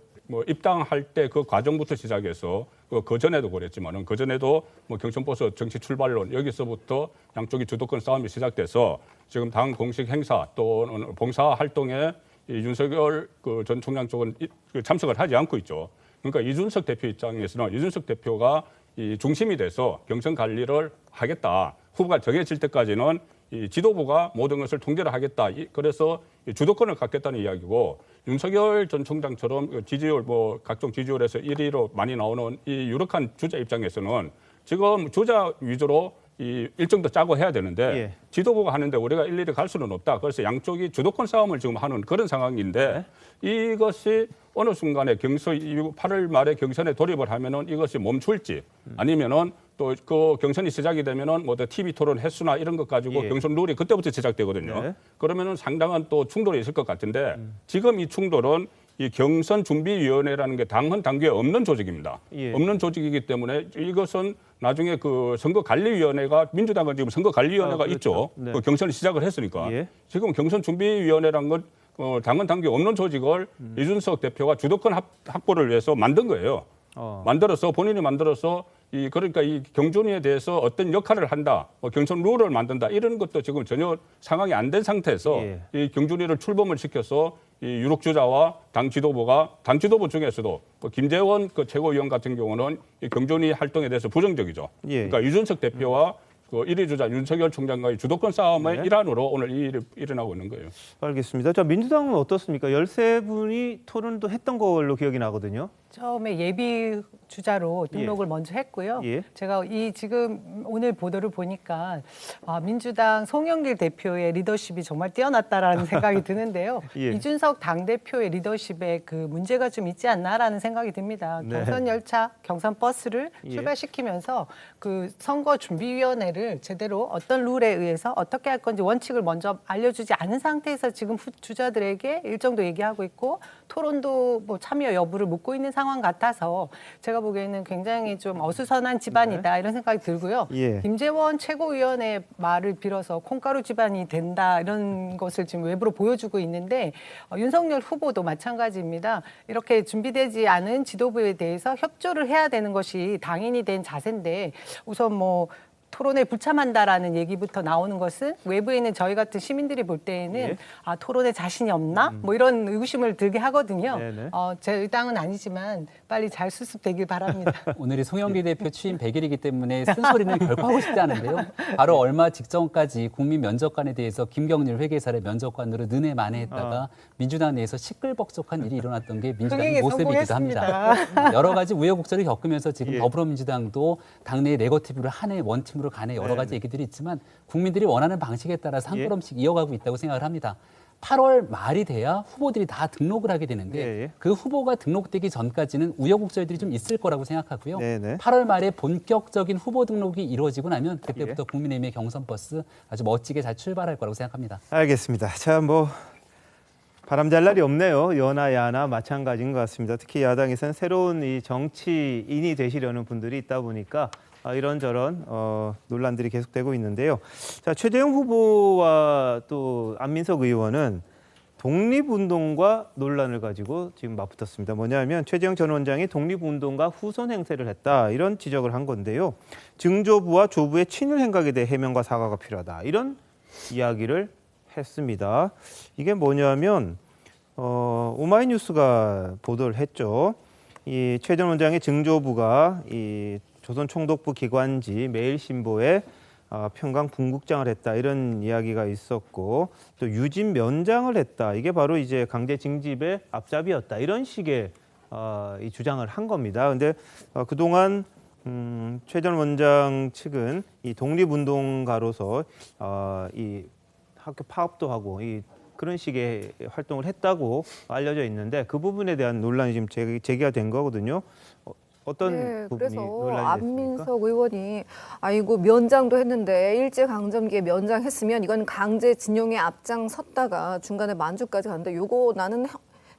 입당할 때 그 과정부터 시작해서 그 전에도 그랬지만은 그 전에도 뭐 경선버스 정치 출발론 여기서부터 양쪽이 주도권 싸움이 시작돼서 지금 당 공식 행사 또는 봉사 활동에 이 윤석열 그 전 총장 쪽은 참석을 하지 않고 있죠. 그러니까 이준석 대표 입장에서는 이준석 대표가 이 중심이 돼서 경선 관리를 하겠다. 후보가 정해질 때까지는 이 지도부가 모든 것을 통제를 하겠다. 그래서 주도권을 갖겠다는 이야기고 윤석열 전 총장처럼 지지율 뭐 각종 지지율에서 1위로 많이 나오는 이 유력한 주자 입장에서는 지금 주자 위주로 이 일정도 짜고 해야 되는데 예. 지도부가 하는데 우리가 일일이 갈 수는 없다. 그래서 양쪽이 주도권 싸움을 지금 하는 그런 상황인데 이것이 어느 순간에 8월 말에 경선에 돌입을 하면은 이것이 멈출지 아니면은 또 그 경선이 시작이 되면은 뭐 TV 토론 횟수나 이런 것 가지고 예. 경선 룰이 그때부터 시작되거든요. 네. 그러면은 상당한 또 충돌이 있을 것 같은데 지금 이 충돌은 이 경선준비위원회라는 게 당헌 당규에 없는 조직입니다. 예. 없는 조직이기 때문에 이것은 나중에 그 선거관리위원회가 민주당은 지금 선거관리위원회가 그렇죠. 있죠. 네. 그 경선을 시작을 했으니까 예. 지금 경선준비위원회라는 건 당헌 당규 없는 조직을 이준석 대표가 주도권 확보를 위해서 만든 거예요. 만들어서 본인이 만들어서 그러니까 이 경준위에 대해서 어떤 역할을 한다, 경선 룰을 만든다 이런 것도 지금 전혀 상황이 안 된 상태에서 예. 이 경준위를 출범을 시켜서 이 유력 주자와 당 지도부 중에서도 김재원 그 최고위원 같은 경우는 이 경준위 활동에 대해서 부정적이죠. 예. 그러니까 이준석 대표와 그 1위 주자 윤석열 총장과의 주도권 싸움의 네. 일환으로 오늘 이 일이 일어나고 있는 거예요. 알겠습니다. 자, 민주당은 어떻습니까? 13분이 토론도 했던 걸로 기억이 나거든요. 처음에 예비 주자로 등록을 먼저 했고요. 예. 제가 이 지금 오늘 보도를 보니까 민주당 송영길 대표의 리더십이 정말 뛰어났다라는 생각이 드는데요. 예. 이준석 당대표의 리더십에 그 문제가 좀 있지 않나라는 생각이 듭니다. 네. 경선 열차, 경선 버스를 예. 출발시키면서 그 선거준비위원회를 제대로 어떤 룰에 의해서 어떻게 할 건지 원칙을 먼저 알려주지 않은 상태에서 지금 주자들에게 일정도 얘기하고 있고 토론도 뭐 참여 여부를 묻고 있는 상황 같아서 제가 보기에는 굉장히 좀 어수선한 집안이다 이런 생각이 들고요. 예. 김재원 최고위원의 말을 빌어서 콩가루 집안이 된다 이런 것을 지금 외부로 보여주고 있는데 윤석열 후보도 마찬가지입니다. 이렇게 준비되지 않은 지도부에 대해서 협조를 해야 되는 것이 당연히 된 자세인데 우선 뭐 토론에 불참한다라는 얘기부터 나오는 것은 외부에 있는 저희 같은 시민들이 볼 때에는 예. 토론에 자신이 없나? 뭐 이런 의구심을 들게 하거든요. 네네. 제 당은 아니지만 빨리 잘 수습되길 바랍니다. 오늘이 송영길 대표 취임 100일이기 때문에 쓴소리는 결코 하고 싶지 않은데요. 바로 얼마 직전까지 국민 면접관에 대해서 김경률 회계사를 면접관으로 느네 만회했다가 민주당 내에서 시끌벅적한 일이 일어났던 게 민주당의 흥행에 모습이기도 합니다. 여러 가지 우여곡절을 겪으면서 지금 예. 더불어민주당도 당내 네거티브를 한해 원팀으로 가네 여러 가지 얘기들이 있지만 국민들이 원하는 방식에 따라서 한 예. 걸음씩 이어가고 있다고 생각을 합니다. 8월 말이 돼야 후보들이 다 등록을 하게 되는데 예. 그 후보가 등록되기 전까지는 우여곡절들이 좀 있을 거라고 생각하고요. 네네. 8월 말에 본격적인 후보 등록이 이루어지고 나면 그때부터 예. 국민의힘의 경선 버스 아주 멋지게 잘 출발할 거라고 생각합니다. 알겠습니다. 자, 뭐 바람 잘 날이 없네요. 여나 야나 마찬가지인 것 같습니다. 특히 야당에서는 새로운 이 정치인이 되시려는 분들이 있다 보니까 이런저런 논란들이 계속되고 있는데요. 자, 최재형 후보와 또 안민석 의원은 독립운동과 논란을 가지고 지금 맞붙었습니다. 뭐냐면 최재형 전 원장이 독립운동가 후손 행세를 했다 이런 지적을 한 건데요. 증조부와 조부의 친일 행각에 대해 해명과 사과가 필요하다 이런 이야기를 했습니다. 이게 뭐냐면 오마이뉴스가 보도를 했죠. 이 최 전 원장의 증조부가 이 조선총독부 기관지 매일신보에 평강 분국장을 했다 이런 이야기가 있었고 또 유진 면장을 했다 이게 바로 이제 강제 징집의 앞잡이였다 이런 식의 이 주장을 한 겁니다. 근데 그동안 최 전 원장 측은 이 독립운동가로서 이 학교 파업도 하고 이 그런 식의 활동을 했다고 알려져 있는데 그 부분에 대한 논란이 지금 제기가 된 거거든요. 어떤 네, 부분이 그래서 논란이 됐습니까? 안민석 의원이 아이고 면장도 했는데 일제강점기에 면장했으면 이건 강제징용에 앞장섰다가 중간에 만주까지 갔는데 요거 나는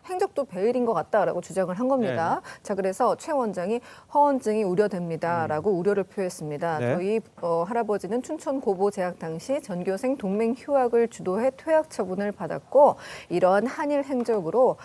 행적도 베일인 것 같다라고 주장을 한 겁니다. 네. 자, 그래서 최 원장이 허언증이 우려됩니다라고 우려를 표했습니다. 네. 저희 할아버지는 춘천 고보 재학 당시 전교생 동맹 휴학을 주도해 퇴학 처분을 받았고 이런 한일 행적으로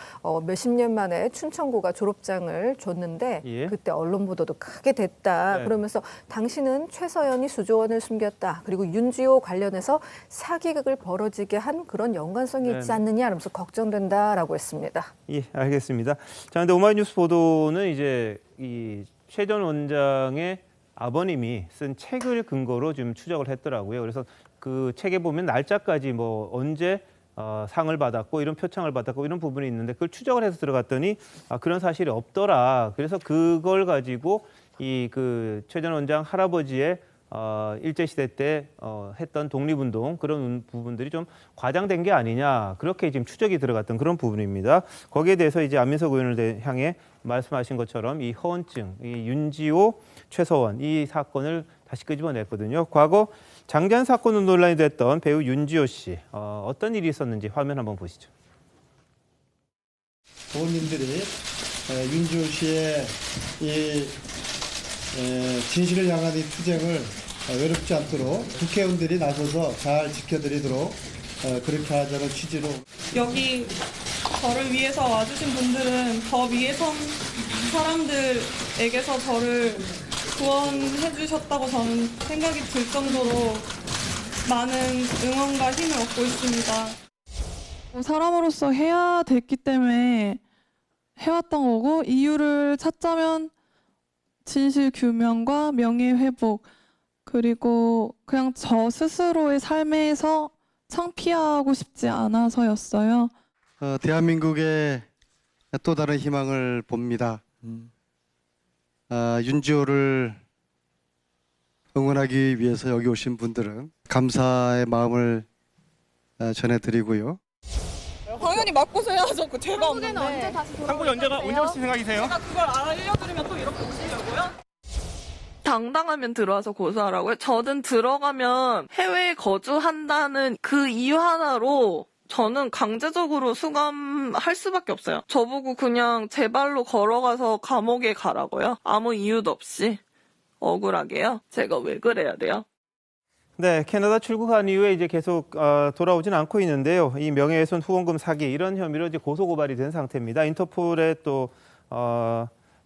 몇십 년 만에 춘천고가 졸업장을 줬는데 예. 그때 언론 보도도 크게 됐다. 네. 그러면서 당신은 최서연이 수조원을 숨겼다. 그리고 윤지호 관련해서 사기극을 벌어지게 한 그런 연관성이 네. 있지 않느냐 하면서 걱정된다라고 했습니다. 예, 알겠습니다. 자, 근데 오마이뉴스 보도는 이제 이 최 전 원장의 아버님이 쓴 책을 근거로 좀 추적을 했더라고요. 그래서 그 책에 보면 날짜까지 뭐 언제 상을 받았고 이런 표창을 받았고 이런 부분이 있는데 그걸 추적을 해서 들어갔더니 그런 사실이 없더라. 그래서 그걸 가지고 이 그 최 전 원장 할아버지의 일제시대 때 했던 독립운동 그런 부분들이 좀 과장된 게 아니냐 그렇게 지금 추적이 들어갔던 그런 부분입니다. 거기에 대해서 이제 안민석 의원을 향해 말씀하신 것처럼 이 허언증, 이 윤지호, 최서원 이 사건을 다시 끄집어냈거든요. 과거 장자연 사건으로 논란이 됐던 배우 윤지호 씨 어떤 일이 있었는지 화면 한번 보시죠. 부모님들이 윤지호 씨의 이 진실을 향한 이 투쟁을 외롭지 않도록 국회의원들이 나서서 잘 지켜드리도록 그렇게 하자는 취지로 여기 저를 위해서 와주신 분들은 더 위에 선 사람들에게서 저를 구원해 주셨다고 저는 생각이 들 정도로 많은 응원과 힘을 얻고 있습니다. 사람으로서 해야 됐기 때문에 해왔던 거고 이유를 찾자면 진실 규명과 명예 회복 그리고 그냥 저 스스로의 삶에서 창피하고 싶지 않아서였어요. 대한민국의 또 다른 희망을 봅니다. 윤지호를 응원하기 위해서 여기 오신 분들은 감사의 마음을 전해드리고요. 당연히 맞고서 해야죠. 제가 없는데. 한국에 언제 오실 생각이세요? 제가 그걸 알려드리면 또 이렇게 오시려고요? 당당하면 들어와서 고소하라고요? 저는 들어가면 해외에 거주한다는 그 이유 하나로 저는 강제적으로 수감할 수밖에 없어요. 저보고 그냥 제 발로 걸어가서 감옥에 가라고요? 아무 이유도 없이. 억울하게요? 제가 왜 그래야 돼요? 네, 캐나다 출국한 이후에 이제 계속 돌아오진 않고 있는데요. 이 명예훼손 후원금 사기 이런 혐의로 이제 고소 고발이 된 상태입니다. 인터폴에 또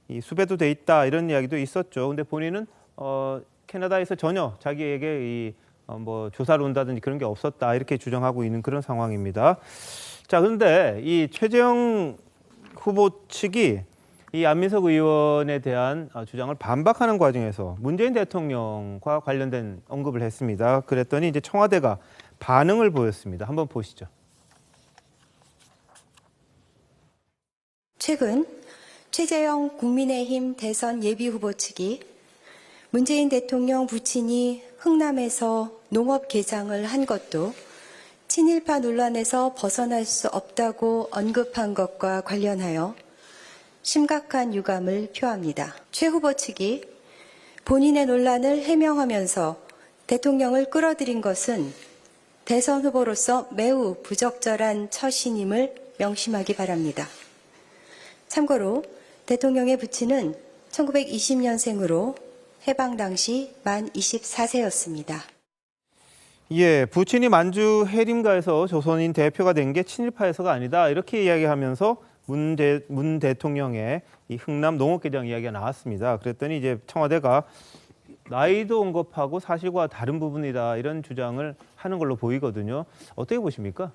이 수배도 돼 있다 이런 이야기도 있었죠. 근데 본인은 캐나다에서 전혀 자기에게 이 뭐 조사를 온다든지 그런 게 없었다 이렇게 주장하고 있는 그런 상황입니다. 자, 그런데 이 최재형 후보 측이 이 안민석 의원에 대한 주장을 반박하는 과정에서 문재인 대통령과 관련된 언급을 했습니다. 그랬더니 이제 청와대가 반응을 보였습니다. 한번 보시죠. 최근 최재형 국민의힘 대선 예비후보 측이 문재인 대통령 부친이 흥남에서 농업 개장을 한 것도 친일파 논란에서 벗어날 수 없다고 언급한 것과 관련하여 심각한 유감을 표합니다. 최 후보 측이 본인의 논란을 해명하면서 대통령을 끌어들인 것은 대선 후보로서 매우 부적절한 처신임을 명심하기 바랍니다. 참고로 대통령의 부친은 1920년생으로 해방 당시 만 24세였습니다. 예, 부친이 만주 해림가에서 조선인 대표가 된 게 친일파에서가 아니다 이렇게 이야기하면서 문 대통령의 이 흥남 농업개장 이야기가 나왔습니다. 그랬더니 이제 청와대가 나이도 언급하고 사실과 다른 부분이다 이런 주장을 하는 걸로 보이거든요. 어떻게 보십니까?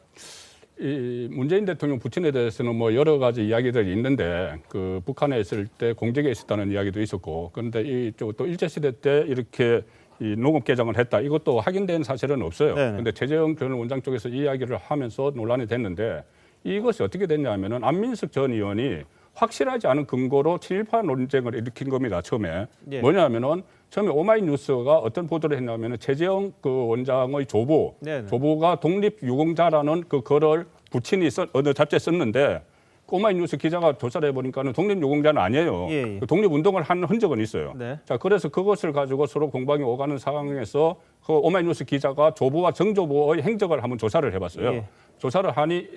이 문재인 대통령 부친에 대해서는 뭐 여러 가지 이야기들이 있는데 그 북한에 있을 때 공적에 있었다는 이야기도 있었고 그런데 이또 일제시대 때 이렇게 이 농업 개장을 했다 이것도 확인된 사실은 없어요. 그런데 최재형 전 원장 쪽에서 이 이야기를 하면서 논란이 됐는데 이것이 어떻게 됐냐면은 안민석 전 의원이 확실하지 않은 근거로 친일파 논쟁을 일으킨 겁니다. 처음에 뭐냐면은 처음에 오마이뉴스가 어떤 보도를 했냐면은 최재형 그 원장의 조부가 독립유공자라는 그 글을 부친이 어느 잡지에 썼는데 꼬마이뉴스 기자가 조사를 해보니까는 독립유공자는 아니에요. 예, 예. 독립운동을 한 흔적은 있어요. 네. 자, 그래서 그것을 가지고 서로 공방이 오가는 상황에서 그 오마이뉴스 기자가 조부와 정조부의 행적을 한번 조사를 해봤어요. 예. 조사를 하니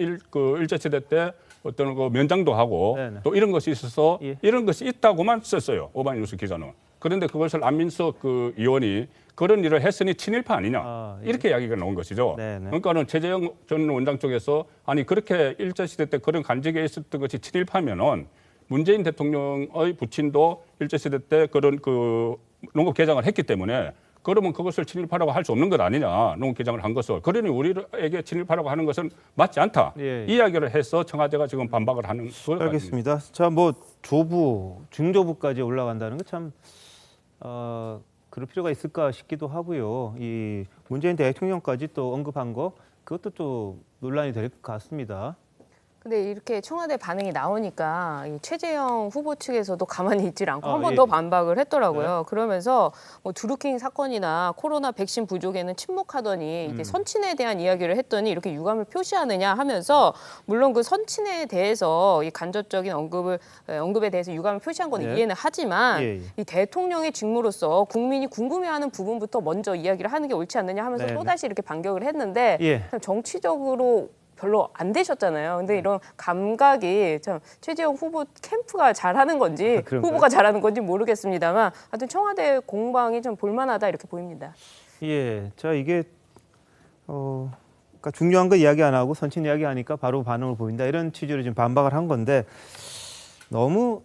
일제시대 때 어떤 그 면장도 하고 네네. 또 이런 것이 있어서 예. 이런 것이 있다고만 썼어요. 오마이뉴스 기자는. 그런데 그것을 안민석 그 의원이 그런 일을 했으니 친일파 아니냐 예. 이렇게 이야기가 나온 것이죠. 네네. 그러니까는 최재형 전 원장 쪽에서 아니 그렇게 일제시대 때 그런 간직에 있었던 것이 친일파면은 문재인 대통령의 부친도 일제시대 때 그런 그 농업 개장을 했기 때문에 그러면 그것을 친일파라고 할 수 없는 것 아니냐, 농업 개장을 한 것을. 그러니 우리에게 친일파라고 하는 것은 맞지 않다. 예. 이야기를 해서 청와대가 지금 반박을 하는 것 같습니다. 알겠습니다. 자, 뭐 조부, 중조부까지 올라간다는 거 참 그럴 필요가 있을까 싶기도 하고요. 이 문재인 대통령까지 또 언급한 거 그것도 또 논란이 될 것 같습니다. 근데 이렇게 청와대 반응이 나오니까 이 최재형 후보 측에서도 가만히 있질 않고 한 번 예. 더 반박을 했더라고요. 그러면서 뭐 드루킹 사건이나 코로나 백신 부족에는 침묵하더니 이제 선친에 대한 이야기를 했더니 이렇게 유감을 표시하느냐 하면서 물론 그 선친에 대해서 이 간접적인 언급에 대해서 유감을 표시한 건 네. 이해는 하지만 예, 예. 이 대통령의 직무로서 국민이 궁금해하는 부분부터 먼저 이야기를 하는 게 옳지 않느냐 하면서 네, 또 다시 이렇게 반격을 했는데 예. 참 정치적으로 별로 안 되셨잖아요. 근데 이런 감각이 참 최재형 후보 캠프가 잘하는 건지 그런가요? 후보가 잘하는 건지 모르겠습니다만 하여튼 청와대 공방이 좀 볼만하다 이렇게 보입니다. 예, 자 이게 그러니까 중요한 거 이야기 안 하고 선친 이야기 하니까 바로 반응을 보인다 이런 취지로 지금 반박을 한 건데 너무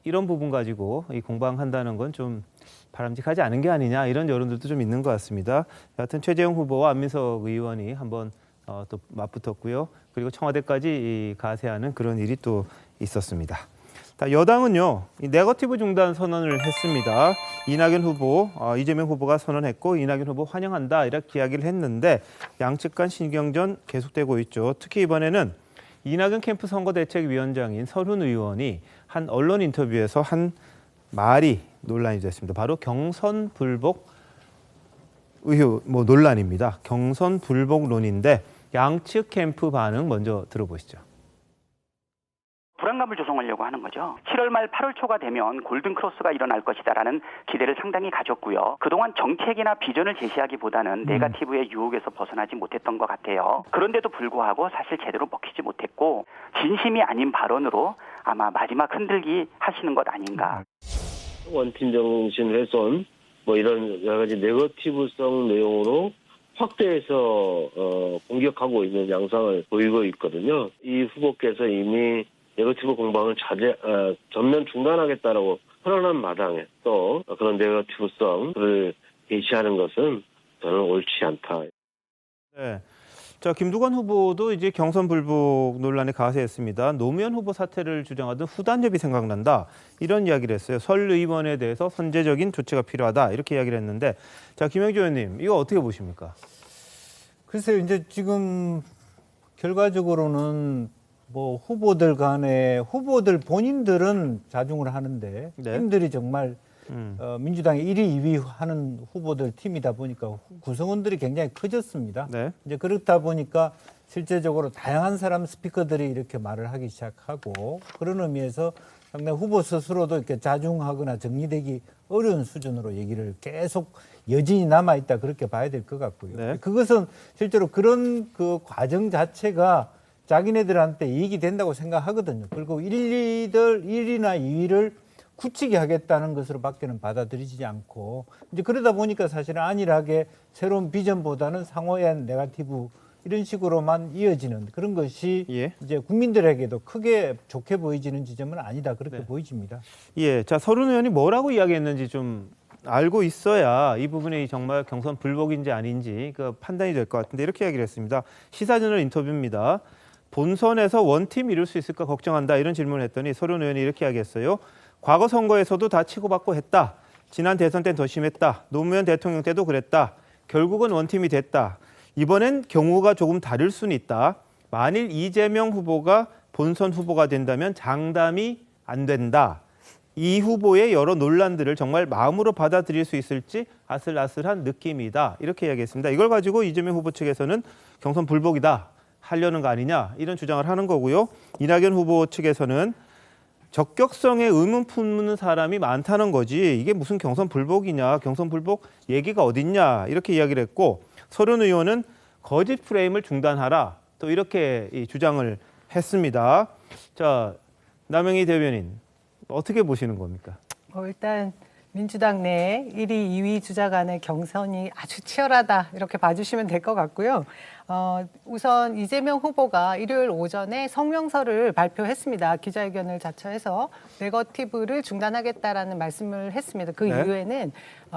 이런 부분 가지고 이 공방한다는 건 좀 바람직하지 않은 게 아니냐 이런 여론들도 좀 있는 것 같습니다. 여하튼 최재형 후보와 안민석 의원이 한번 또 맞붙었고요. 그리고 청와대까지 이 가세하는 그런 일이 또 있었습니다. 여당은요, 이 네거티브 중단 선언을 했습니다. 이낙연 후보, 이재명 후보가 선언했고 이낙연 후보 환영한다 이렇게 이야기를 했는데 양측 간 신경전 계속되고 있죠. 특히 이번에는 이낙연 캠프 선거대책위원장인 설훈 의원이 한 언론 인터뷰에서 한 말이 논란이 됐습니다. 바로 경선 불복 논란입니다. 경선 불복론인데 양측 캠프 반응 먼저 들어보시죠. 불안감을 조성하려고 하는 거죠. 7월 말 8월 초가 되면 골든크로스가 일어날 것이다라는 기대를 상당히 가졌고요. 그동안 정책이나 비전을 제시하기보다는 네거티브의 유혹에서 벗어나지 못했던 것 같아요. 그런데도 불구하고 사실 제대로 먹히지 못했고 진심이 아닌 발언으로 아마 마지막 흔들기 하시는 것 아닌가. 원팀 정신 훼손 뭐 이런 여러 가지 네거티브성 내용으로 확대해서 공격하고 있는 양상을 보이고 있거든요. 이 후보께서 이미 네거티브 공방을 전면 중단하겠다라고 선언한 마당에 또 그런 네거티브성을 제시하는 것은 저는 옳지 않다. 네. 자, 김두관 후보도 이제 경선 불복 논란에 가세했습니다. 노무현 후보 사퇴를 주장하던 후단협이 생각난다. 이런 이야기를 했어요. 설 의원에 대해서 선제적인 조치가 필요하다. 이렇게 이야기를 했는데, 자, 김영주 의원님, 이거 어떻게 보십니까? 글쎄요, 이제 지금 결과적으로는 뭐 후보들 간에 후보들 본인들은 자중을 하는데 네. 팀들이 정말 민주당이 1위, 2위 하는 후보들 팀이다 보니까 구성원들이 굉장히 커졌습니다. 네. 이제 그렇다 보니까 실제적으로 다양한 사람 스피커들이 이렇게 말을 하기 시작하고 그런 의미에서 상당히 후보 스스로도 이렇게 자중하거나 정리되기 어려운 수준으로 얘기를 계속 여진이 남아있다 그렇게 봐야 될 것 같고요. 네. 그것은 실제로 그런 그 과정 자체가 자기네들한테 이익이 된다고 생각하거든요. 그리고 1위나 2위를 굳히게 하겠다는 것으로 밖에는 받아들이지 않고 이제 그러다 보니까 사실은 안일하게 새로운 비전보다는 상호한 네거티브 이런 식으로만 이어지는 그런 것이 이제 국민들에게도 크게 좋게 보이지는 지점은 아니다 그렇게 보이집니다. 예, 자, 설훈 의원이 뭐라고 이야기했는지 좀 알고 있어야 이 부분이 정말 경선 불복인지 아닌지 그 판단이 될 것 같은데 이렇게 이야기를 했습니다. 시사저널 인터뷰입니다. 본선에서 원팀 이룰 수 있을까 걱정한다 이런 질문을 했더니 설훈 의원이 이렇게 이야기했어요. 과거 선거에서도 다 치고받고 했다. 지난 대선 때는 더 심했다. 노무현 대통령 때도 그랬다. 결국은 원팀이 됐다. 이번엔 경우가 조금 다를 수는 있다. 만일 이재명 후보가 본선 후보가 된다면 장담이 안 된다. 이 후보의 여러 논란들을 정말 마음으로 받아들일 수 있을지 아슬아슬한 느낌이다. 이렇게 이야기했습니다. 이걸 가지고 이재명 후보 측에서는 경선 불복이다. 하려는 거 아니냐 이런 주장을 하는 거고요. 이낙연 후보 측에서는 적격성에 의문 품는 사람이 많다는 거지 이게 무슨 경선 불복이냐, 경선 불복 얘기가 어딨냐 이렇게 이야기를 했고 서른 의원은 거짓 프레임을 중단하라 또 이렇게 이 주장을 했습니다. 자, 남영희 대변인 어떻게 보시는 겁니까? 일단 민주당 내 1위, 2위 주자 간의 경선이 아주 치열하다 이렇게 봐주시면 될 것 같고요. 우선 이재명 후보가 일요일 오전에 성명서를 발표했습니다. 기자회견을 자처해서 네거티브를 중단하겠다라는 말씀을 했습니다. 그 네. 이후에는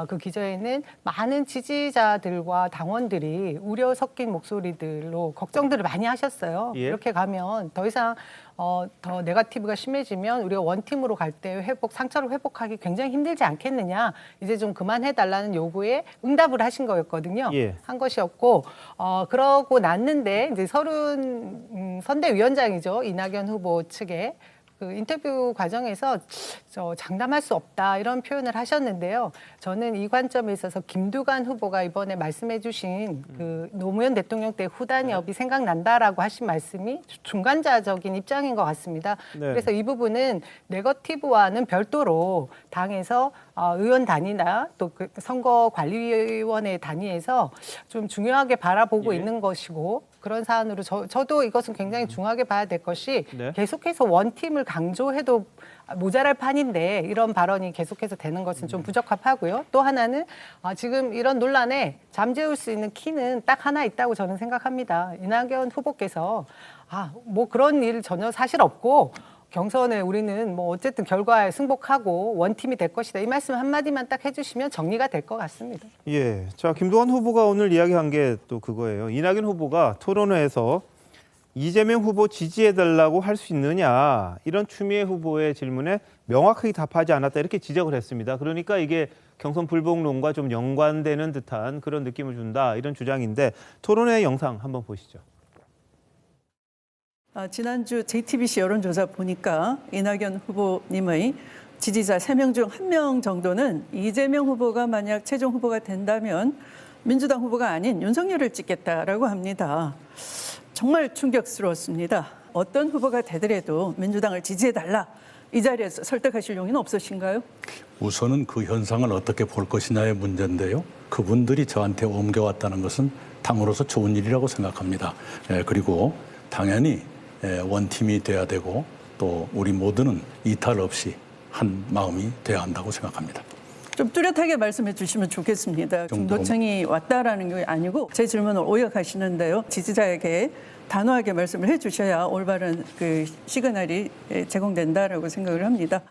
그 기자회는 많은 지지자들과 당원들이 우려 섞인 목소리들로 걱정들을 많이 하셨어요. 예. 이렇게 가면 더 이상 더 네거티브가 심해지면 우리가 원팀으로 갈 때 상처를 회복하기 굉장히 힘들지 않겠느냐. 이제 좀 그만해달라는 요구에 응답을 하신 거였거든요. 예. 한 것이었고 그러고 났는데 이제 선대위원장이죠. 이낙연 후보 측에 그 인터뷰 과정에서 장담할 수 없다 이런 표현을 하셨는데요. 저는 이 관점에 있어서 김두관 후보가 이번에 말씀해주신 그 노무현 대통령 때 후단협이 생각난다라고 하신 말씀이 중간자적인 입장인 것 같습니다. 네. 그래서 이 부분은 네거티브와는 별도로 당에서 의원 단위나 또 그 선거관리위원회 단위에서 좀 중요하게 바라보고 있는 것이고 그런 사안으로 저도 이것은 굉장히 중요하게 봐야 될 것이 네. 계속해서 원팀을 강조해도 모자랄 판인데 이런 발언이 계속해서 되는 것은 좀 부적합하고요. 또 하나는 지금 이런 논란에 잠재울 수 있는 키는 딱 하나 있다고 저는 생각합니다. 이낙연 후보께서 뭐 그런 일 전혀 사실 없고 경선에 우리는 뭐 어쨌든 결과에 승복하고 원팀이 될 것이다. 이 말씀 한마디만 딱 해주시면 정리가 될 것 같습니다. 예, 자 김두관 후보가 오늘 이야기한 게 또 그거예요. 이낙연 후보가 토론회에서 이재명 후보 지지해달라고 할 수 있느냐 이런 추미애 후보의 질문에 명확하게 답하지 않았다 이렇게 지적을 했습니다. 그러니까 이게 경선 불복론과 좀 연관되는 듯한 그런 느낌을 준다 이런 주장인데 토론회 영상 한번 보시죠. 지난주 JTBC 여론조사 보니까 이낙연 후보님의 지지자 3명 중 1명 정도는 이재명 후보가 만약 최종 후보가 된다면 민주당 후보가 아닌 윤석열을 찍겠다라고 합니다. 정말 충격스러웠습니다. 어떤 후보가 되더라도 민주당을 지지해달라. 이 자리에서 설득하실 용의는 없으신가요? 우선은 그 현상을 어떻게 볼 것이냐의 문제인데요. 그분들이 저한테 옮겨왔다는 것은 당으로서 좋은 일이라고 생각합니다. 그리고 당연히 원팀이 돼야 되고 또 우리 모두는 이탈 없이 한 마음이 돼야 한다고 생각합니다. 좀 뚜렷하게 말씀해 주시면 좋겠습니다. 중도층이 왔다라는 게 아니고 제 질문을 오역하시는데요. 지지자에게 단호하게 말씀을 해 주셔야 올바른 그 시그널이 제공된다라고 생각을 합니다.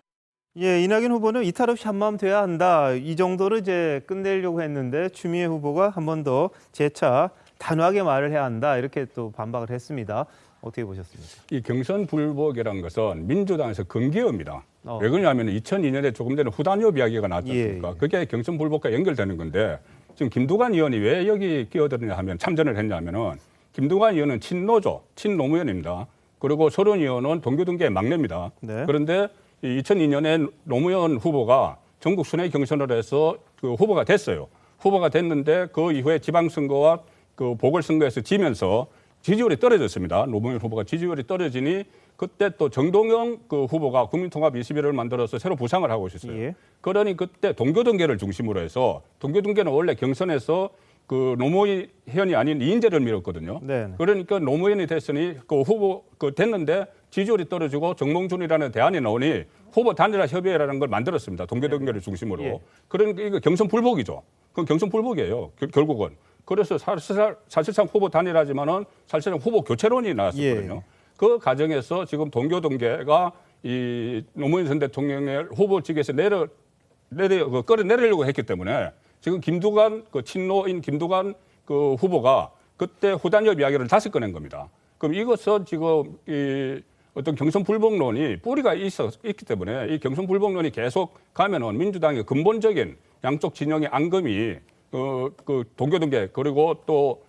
예, 이낙연 후보는 이탈 없이 한마음 돼야 한다. 이 정도로 이제 끝내려고 했는데 추미애 후보가 한 번 더 재차 단호하게 말을 해야 한다. 이렇게 또 반박을 했습니다. 어떻게 보셨습니까? 이 경선 불복이라는 것은 민주당에서 금기어입니다. 왜 그러냐면 2002년에 조금 전에 후단협 이야기가 나왔지 않습니까? 예. 그게 경선 불복과 연결되는 건데 지금 김두관 의원이 왜 여기 끼어드느냐 하면 참전을 했냐면은 김두관 의원은 친노조, 친노무현입니다. 그리고 서른 의원은 동교동계의 막내입니다. 네. 그런데 2002년에 노무현 후보가 전국 순회 경선을 해서 그 후보가 됐어요. 후보가 됐는데 그 이후에 지방선거와 그 보궐선거에서 지면서 지지율이 떨어졌습니다. 노무현 후보가 지지율이 떨어지니 그때 또 정동영 그 후보가 국민통합21을 만들어서 새로 부상을 하고 있었어요. 예. 그러니 그때 동교동계를 중심으로 해서 동교동계는 원래 경선에서 그 노무현이 아닌 이인재를 밀었거든요. 네. 그러니까 노무현이 됐으니 그 후보 됐는데 지지율이 떨어지고 정몽준이라는 대안이 나오니 후보 단일화 협의회라는 걸 만들었습니다. 동교동계를 중심으로. 예. 그러니까 이거 경선 불복이죠. 그건 경선 불복이에요. 결국은. 그래서 사실상 후보 단일화지만은 사실상 후보 교체론이 나왔었거든요. 예. 그 과정에서 지금 동교동계가 이 노무현 전 대통령의 후보직에서 끌어내리려고 했기 때문에 지금 김두관 그 친노인 김두관 그 후보가 그때 후단협 이야기를 다시 꺼낸 겁니다. 그럼 이것은 지금 이 어떤 경선 불복론이 뿌리가 있기 때문에 이 경선 불복론이 계속 가면은 민주당의 근본적인 양쪽 진영의 앙금이 그 동교동계 그리고 또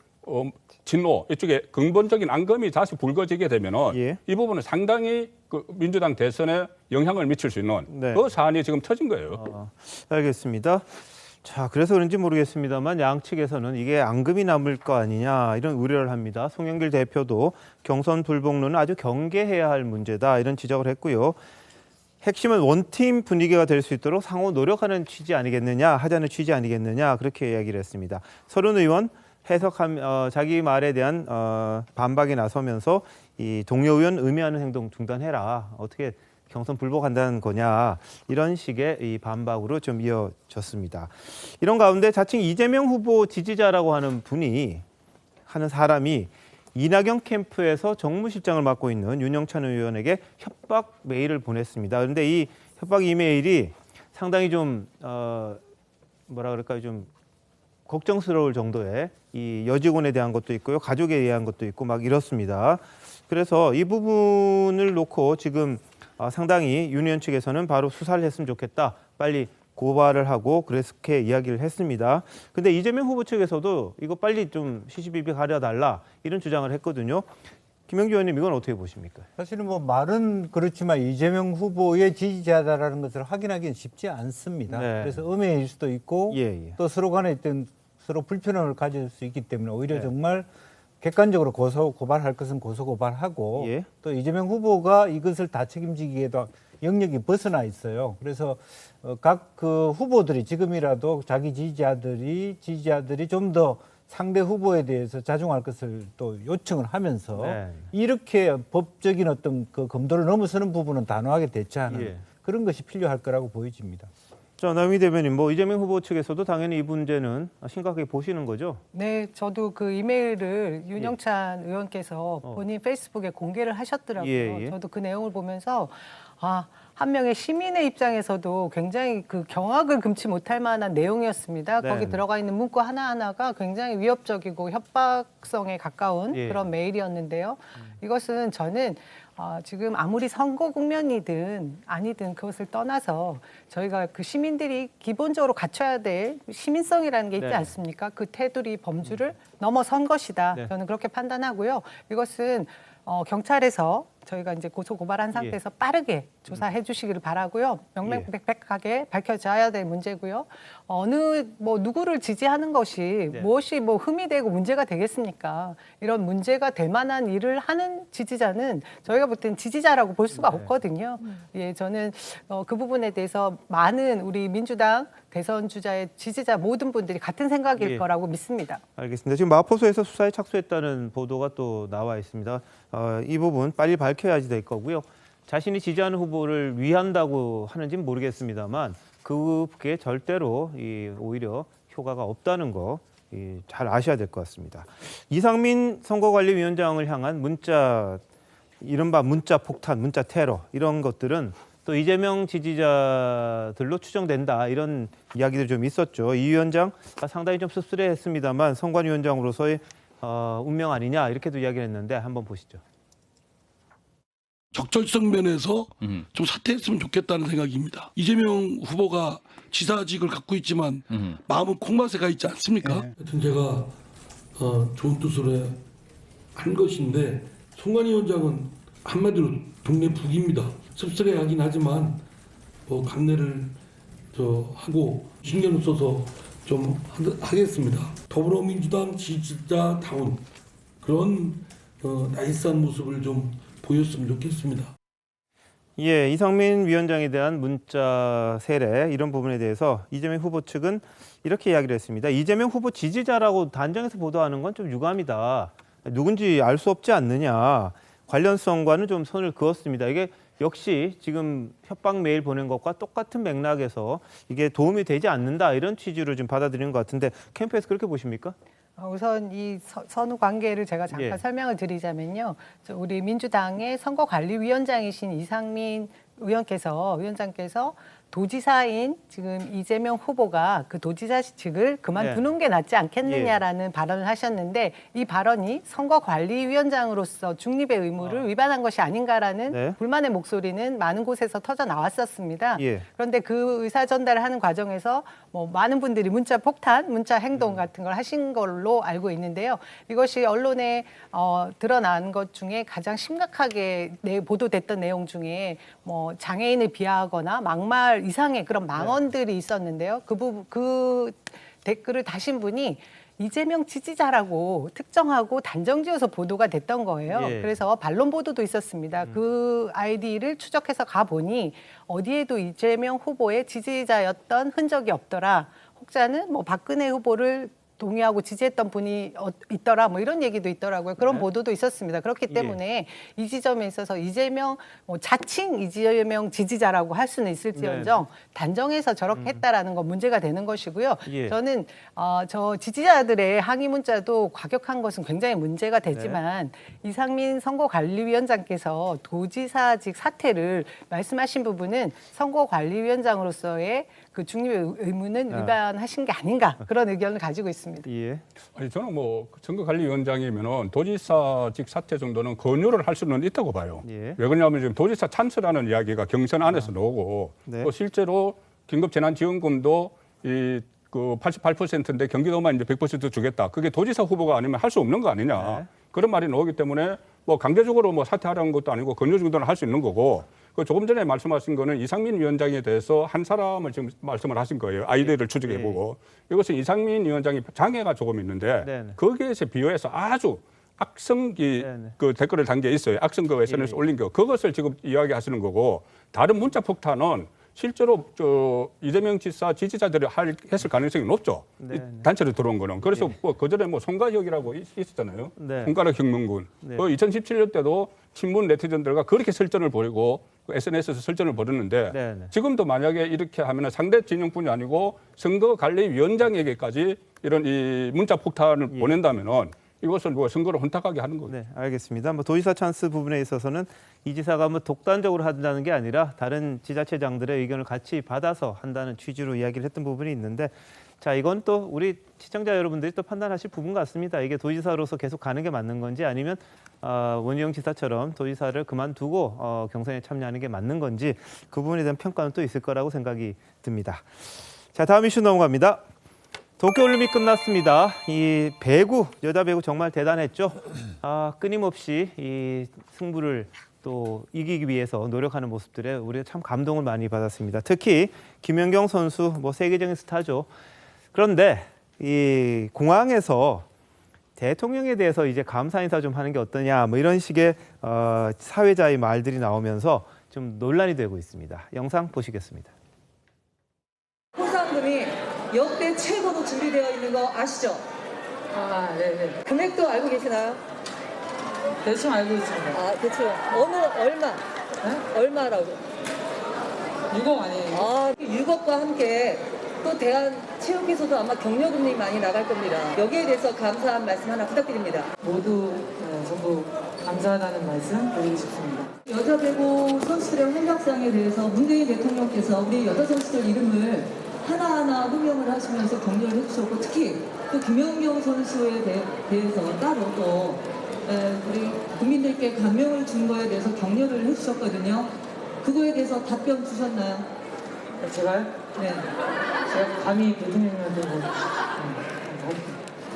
진노 이쪽에 근본적인 앙금이 다시 불거지게 되면은 예. 이 부분은 상당히 그 민주당 대선에 영향을 미칠 수 있는 네. 그 사안이 지금 터진 거예요. 알겠습니다. 자, 그래서 그런지 모르겠습니다만 양측에서는 이게 앙금이 남을 거 아니냐 이런 우려를 합니다. 송영길 대표도 경선 불복로는 아주 경계해야 할 문제다 이런 지적을 했고요. 핵심은 원팀 분위기가 될 수 있도록 상호 노력하는 취지 아니겠느냐, 하자는 취지 아니겠느냐 그렇게 이야기를 했습니다. 서른 의원 자기 말에 대한 반박에 나서면서 이 동료 의원 의미하는 행동 중단해라. 어떻게 경선 불복한다는 거냐 이런 식의 이 반박으로 좀 이어졌습니다. 이런 가운데 자칭 이재명 후보 지지자라고 하는 사람이 이낙연 캠프에서 정무실장을 맡고 있는 윤영찬 의원에게 협박 메일을 보냈습니다. 그런데 이 협박 이메일이 상당히 좀 좀 걱정스러울 정도의 이 여직원에 대한 것도 있고요, 가족에 대한 것도 있고 막 이렇습니다. 그래서 이 부분을 놓고 지금 상당히 윤 의원 측에서는 바로 수사를 했으면 좋겠다, 빨리 고발을 하고 그렇게 이야기를 했습니다. 근데 이재명 후보 측에서도 이거 빨리 좀 시시비비 가려달라 이런 주장을 했거든요. 김영주 의원님 이건 어떻게 보십니까? 사실은 뭐 말은 그렇지만 이재명 후보의 지지자다라는 것을 확인하기는 쉽지 않습니다. 네. 그래서 음해일 수도 있고 또 서로 간에 서로 불편함을 가질 수 있기 때문에 오히려 정말 객관적으로 고발할 것은 고발하고 또 이재명 후보가 이것을 다 책임지기에도 영역이 벗어나 있어요. 그래서 각 그 후보들이 지금이라도 자기 지지자들이 좀 더 상대 후보에 대해서 자중할 것을 또 요청을 하면서 이렇게 법적인 어떤 그 검도를 넘어서는 부분은 단호하게 대처하는 그런 것이 필요할 거라고 보여집니다. 자, 남희 대변인, 이재명 후보 측에서도 당연히 이 문제는 심각하게 보시는 거죠? 네, 저도 그 이메일을 윤영찬 의원께서 본인 페이스북에 공개를 하셨더라고요. 저도 그 내용을 보면서 한 명의 시민의 입장에서도 굉장히 그 경악을 금치 못할 만한 내용이었습니다. 거기 들어가 있는 문구 하나하나가 굉장히 위협적이고 협박성에 가까운 그런 메일이었는데요. 이것은 저는 지금 아무리 선거 국면이든 아니든 그것을 떠나서 저희가 그 시민들이 기본적으로 갖춰야 될 시민성이라는 게 있지 않습니까? 그 테두리 범주를 넘어선 것이다. 저는 그렇게 판단하고요. 이것은 경찰에서 저희가 이제 고소 고발한 상태에서 빠르게 조사해 주시기를 바라고요. 명명백백하게 밝혀져야 될 문제고요. 누구를 지지하는 것이 무엇이 흠이 되고 문제가 되겠습니까? 이런 문제가 될 만한 일을 하는 지지자는 저희가 볼 때는 지지자라고 볼 수가 없거든요. 저는 그 부분에 대해서 많은 우리 민주당 대선 주자의 지지자 모든 분들이 같은 생각일 거라고 믿습니다. 알겠습니다. 지금 마포소에서 수사에 착수했다는 보도가 또 나와 있습니다. 이 부분 빨리 밝혀야지 될 거고요. 자신이 지지하는 후보를 위한다고 하는지는 모르겠습니다만 그게 절대로 오히려 효과가 없다는 거 잘 아셔야 될 것 같습니다. 이상민 선거관리위원장을 향한 문자, 이른바 문자 폭탄, 문자 테러 이런 것들은 또 이재명 지지자들로 추정된다 이런 이야기들 좀 있었죠. 이 위원장 상당히 좀 씁쓸해했습니다만 선관위원장으로서의 운명 아니냐 이렇게도 이야기를 했는데 한번 보시죠. 적절성 면에서 좀 사퇴했으면 좋겠다는 생각입니다. 이재명 후보가 지사직을 갖고 있지만 마음은 콩맛에 가 있지 않습니까? 하여튼 제가 좋은 뜻으로 한 것인데 송관위원장은 한마디로 동네 북입니다. 씁쓸해하긴 하지만 감내를 하고 신경을 써서 좀 하겠습니다. 더불어민주당 지지자다운 그런 나이스한 모습을 좀 보였으면 좋겠습니다. 이상민 위원장에 대한 문자 세례 이런 부분에 대해서 이재명 후보 측은 이렇게 이야기를 했습니다. 이재명 후보 지지자라고 단정해서 보도하는 건 좀 유감이다. 누군지 알 수 없지 않느냐. 관련성과는 좀 선을 그었습니다. 이게 역시 지금 협박 메일 보낸 것과 똑같은 맥락에서 이게 도움이 되지 않는다 이런 취지로 좀 받아들이는 것 같은데 캠프에서 그렇게 보십니까? 우선 이 선후 관계를 제가 잠깐 설명을 드리자면요. 우리 민주당의 선거관리위원장이신 이상민 위원장께서 도지사인 지금 이재명 후보가 그 도지사직을 그만두는 게 낫지 않겠느냐라는 발언을 하셨는데 이 발언이 선거관리위원장으로서 중립의 의무를 위반한 것이 아닌가라는 불만의 목소리는 많은 곳에서 터져 나왔었습니다. 그런데 그 의사 전달을 하는 과정에서 많은 분들이 문자 폭탄, 문자 행동 같은 걸 하신 걸로 알고 있는데요. 이것이 언론에 드러난 것 중에 가장 심각하게 보도됐던 내용 중에 장애인을 비하하거나 막말 이상의 그런 망언들이 있었는데요. 그 댓글을 다신 분이 이재명 지지자라고 특정하고 단정지어서 보도가 됐던 거예요. 예. 그래서 반론 보도도 있었습니다. 그 아이디를 추적해서 가보니 어디에도 이재명 후보의 지지자였던 흔적이 없더라. 혹자는 뭐 박근혜 후보를 동의하고 지지했던 분이 있더라, 뭐 이런 얘기도 있더라고요. 그런 보도도 있었습니다. 그렇기 때문에 이 지점에 있어서 이재명 자칭 이재명 지지자라고 할 수는 있을지언정 단정해서 저렇게 했다라는 건 문제가 되는 것이고요. 저는 저 지지자들의 항의 문자도 과격한 것은 굉장히 문제가 되지만 이상민 선거관리위원장께서 도지사직 사퇴를 말씀하신 부분은 선거관리위원장으로서의 그 중립의 의무는 위반하신 게 아닌가 그런 의견을 가지고 있습니다. 예. 아니 저는 뭐 선거관리위원장이면은 도지사직 사퇴 정도는 권유를 할 수는 있다고 봐요. 예. 왜 그러냐면 지금 도지사 찬스라는 이야기가 경선 안에서 나오고 또 실제로 긴급재난지원금도 그 88%인데 경기도만 이제 100% 주겠다. 그게 도지사 후보가 아니면 할 수 없는 거 아니냐. 그런 말이 나오기 때문에 뭐 강제적으로 뭐 사퇴하라는 것도 아니고 권유 정도는 할 수 있는 거고. 그 조금 전에 말씀하신 거는 이상민 위원장에 대해서 한 사람을 지금 말씀을 하신 거예요. 아이디를 추적해보고. 이것은 이상민 위원장이 장애가 조금 있는데 거기에서 비교해서 아주 악성기 그 댓글을 담겨 있어요. 악성 그 SNS 올린 거. 그것을 지금 이야기하시는 거고 다른 문자 폭탄은 실제로 이재명 지사 지지자들이 했을 가능성이 높죠. 이 단체로 들어온 거는. 그래서 뭐 그전에 뭐 송가혁이라고 있었잖아요. 손가락 혁명군. 그 2017년 때도 친문 네티즌들과 그렇게 설전을 벌이고 SNS에서 설전을 벌였는데 지금도 만약에 이렇게 하면 상대 진영뿐이 아니고 선거관리위원장에게까지 이런 이 문자 폭탄을 보낸다면은 이것은 뭐 선거를 혼탁하게 하는 거죠. 네, 알겠습니다. 뭐 도지사 찬스 부분에 있어서는 이 지사가 뭐 독단적으로 한다는 게 아니라 다른 지자체장들의 의견을 같이 받아서 한다는 취지로 이야기를 했던 부분이 있는데, 자, 이건 또 우리 시청자 여러분들이 또 판단하실 부분 같습니다. 이게 도지사로서 계속 가는 게 맞는 건지 아니면 원희영 지사처럼 도지사를 그만두고 경선에 참여하는 게 맞는 건지 그 부분에 대한 평가는 또 있을 거라고 생각이 듭니다. 자, 다음 이슈 넘어갑니다. 도쿄올림픽 끝났습니다. 이 배구, 여자 배구 정말 대단했죠. 끊임없이 이 승부를 또 이기기 위해서 노력하는 모습들에 우리가 참 감동을 많이 받았습니다. 특히 김연경 선수, 뭐 세계적인 스타죠. 그런데 이 공항에서 대통령에 대해서 이제 감사 인사 좀 하는 게 어떠냐, 뭐 이런 식의 사회자의 말들이 나오면서 좀 논란이 되고 있습니다. 영상 보시겠습니다. 포상금이 역대 최고로 준비되어 있는 거 아시죠? 네네. 금액도 알고 계시나요? 대충 알고 있습니다. 대충. 얼마? 네? 얼마라고? 6억 아니에요? 6억과 함께 또 대한체육회에서도 아마 격려금이 많이 나갈 겁니다. 여기에 대해서 감사한 말씀 하나 부탁드립니다. 모두 전부 감사하다는 말씀 드리고 싶습니다. 여자 배구 선수들의 활약상에 대해서 문재인 대통령께서 우리 여자 선수들 이름을 하나하나 호명을 하시면서 격려를 해주셨고, 특히 또 김연경 선수에 대해서 따로 또 우리 국민들께 감명을 준 거에 대해서 격려를 해주셨거든요. 그거에 대해서 답변 주셨나요? 제가요? 네. 제가 감히 대통령님한테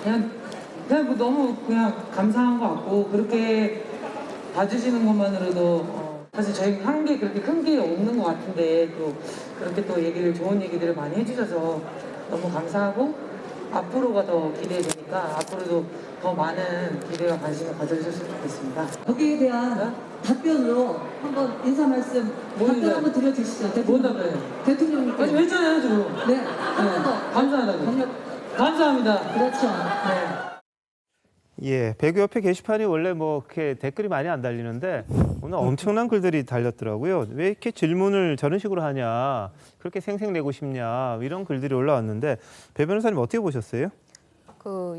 그냥 뭐 너무 그냥 감사한 것 같고, 그렇게 봐주시는 것만으로도 사실 저희 한 게 그렇게 큰 게 없는 것 같은데 또 그렇게 또 좋은 얘기들을 많이 해주셔서 너무 감사하고, 앞으로가 더 기대되니까 앞으로도 더 많은 기대와 관심을 가져주셨으면 좋겠습니다. 거기에 대한 답변으로 한번 인사 말씀 답변 한번 드려주시죠. 뭔 답변이요? 대통령님께. 아니 했잖아요 지금. 네. 한 번 더. 감사하다고. 감사합니다. 그렇죠. 네. 예, 배구협회 게시판이 원래 뭐 이렇게 댓글이 많이 안 달리는데 오늘 엄청난 글들이 달렸더라고요. 왜 이렇게 질문을 저런 식으로 하냐, 그렇게 생색내고 싶냐, 이런 글들이 올라왔는데 배 변호사님 어떻게 보셨어요?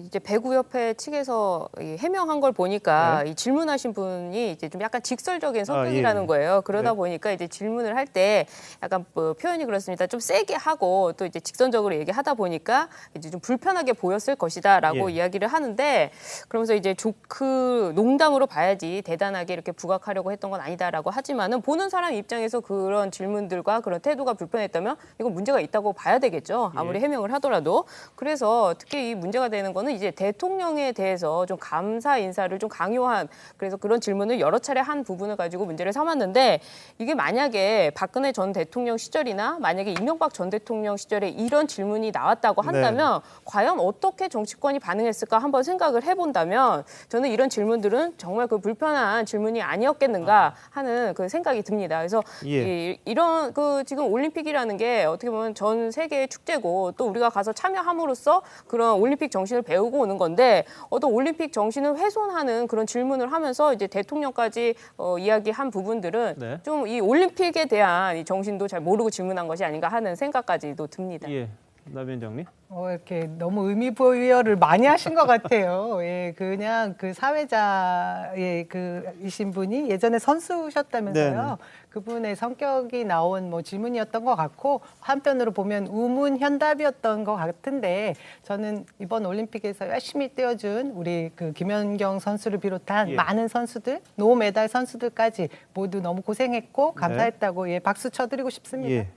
이제 배구협회 측에서 해명한 걸 보니까 이 질문하신 분이 이제 좀 약간 직설적인 성격이라는 거예요. 그러다 보니까 이제 질문을 할 때 약간 뭐 표현이 그렇습니다. 좀 세게 하고 또 이제 직선적으로 얘기하다 보니까 이제 좀 불편하게 보였을 것이다라고 이야기를 하는데, 그러면서 이제 조크 농담으로 봐야지 대단하게 이렇게 부각하려고 했던 건 아니다라고 하지만은 보는 사람 입장에서 그런 질문들과 그런 태도가 불편했다면 이건 문제가 있다고 봐야 되겠죠. 아무리 해명을 하더라도. 그래서 특히 이 문제가 된 되는 거는 이제 대통령에 대해서 좀 감사 인사를 좀 강요한 그래서 그런 질문을 여러 차례 한 부분을 가지고 문제를 삼았는데 이게 만약에 박근혜 전 대통령 시절이나 만약에 이명박 전 대통령 시절에 이런 질문이 나왔다고 한다면 과연 어떻게 정치권이 반응했을까 한번 생각을 해본다면 저는 이런 질문들은 정말 그 불편한 질문이 아니었겠는가 하는 그 생각이 듭니다. 그래서 이런 그 지금 올림픽이라는 게 어떻게 보면 전 세계의 축제고 또 우리가 가서 참여함으로써 그런 올림픽 정신을 배우고 오는 건데 어떤 올림픽 정신을 훼손하는 그런 질문을 하면서 이제 대통령까지 이야기한 부분들은 좀 이 올림픽에 대한 이 정신도 잘 모르고 질문한 것이 아닌가 하는 생각까지도 듭니다. 예, 남 위원장님. 이렇게 너무 의미 부여를 많이 하신 것 같아요. 예, 그냥 그 사회자의 이신 분이 예전에 선수셨다면서요. 네네. 그분의 성격이 나온 뭐 질문이었던 것 같고 한편으로 보면 우문현답이었던 것 같은데 저는 이번 올림픽에서 열심히 뛰어준 우리 그 김연경 선수를 비롯한 많은 선수들, 노메달 선수들까지 모두 너무 고생했고 감사했다고 박수 쳐드리고 싶습니다.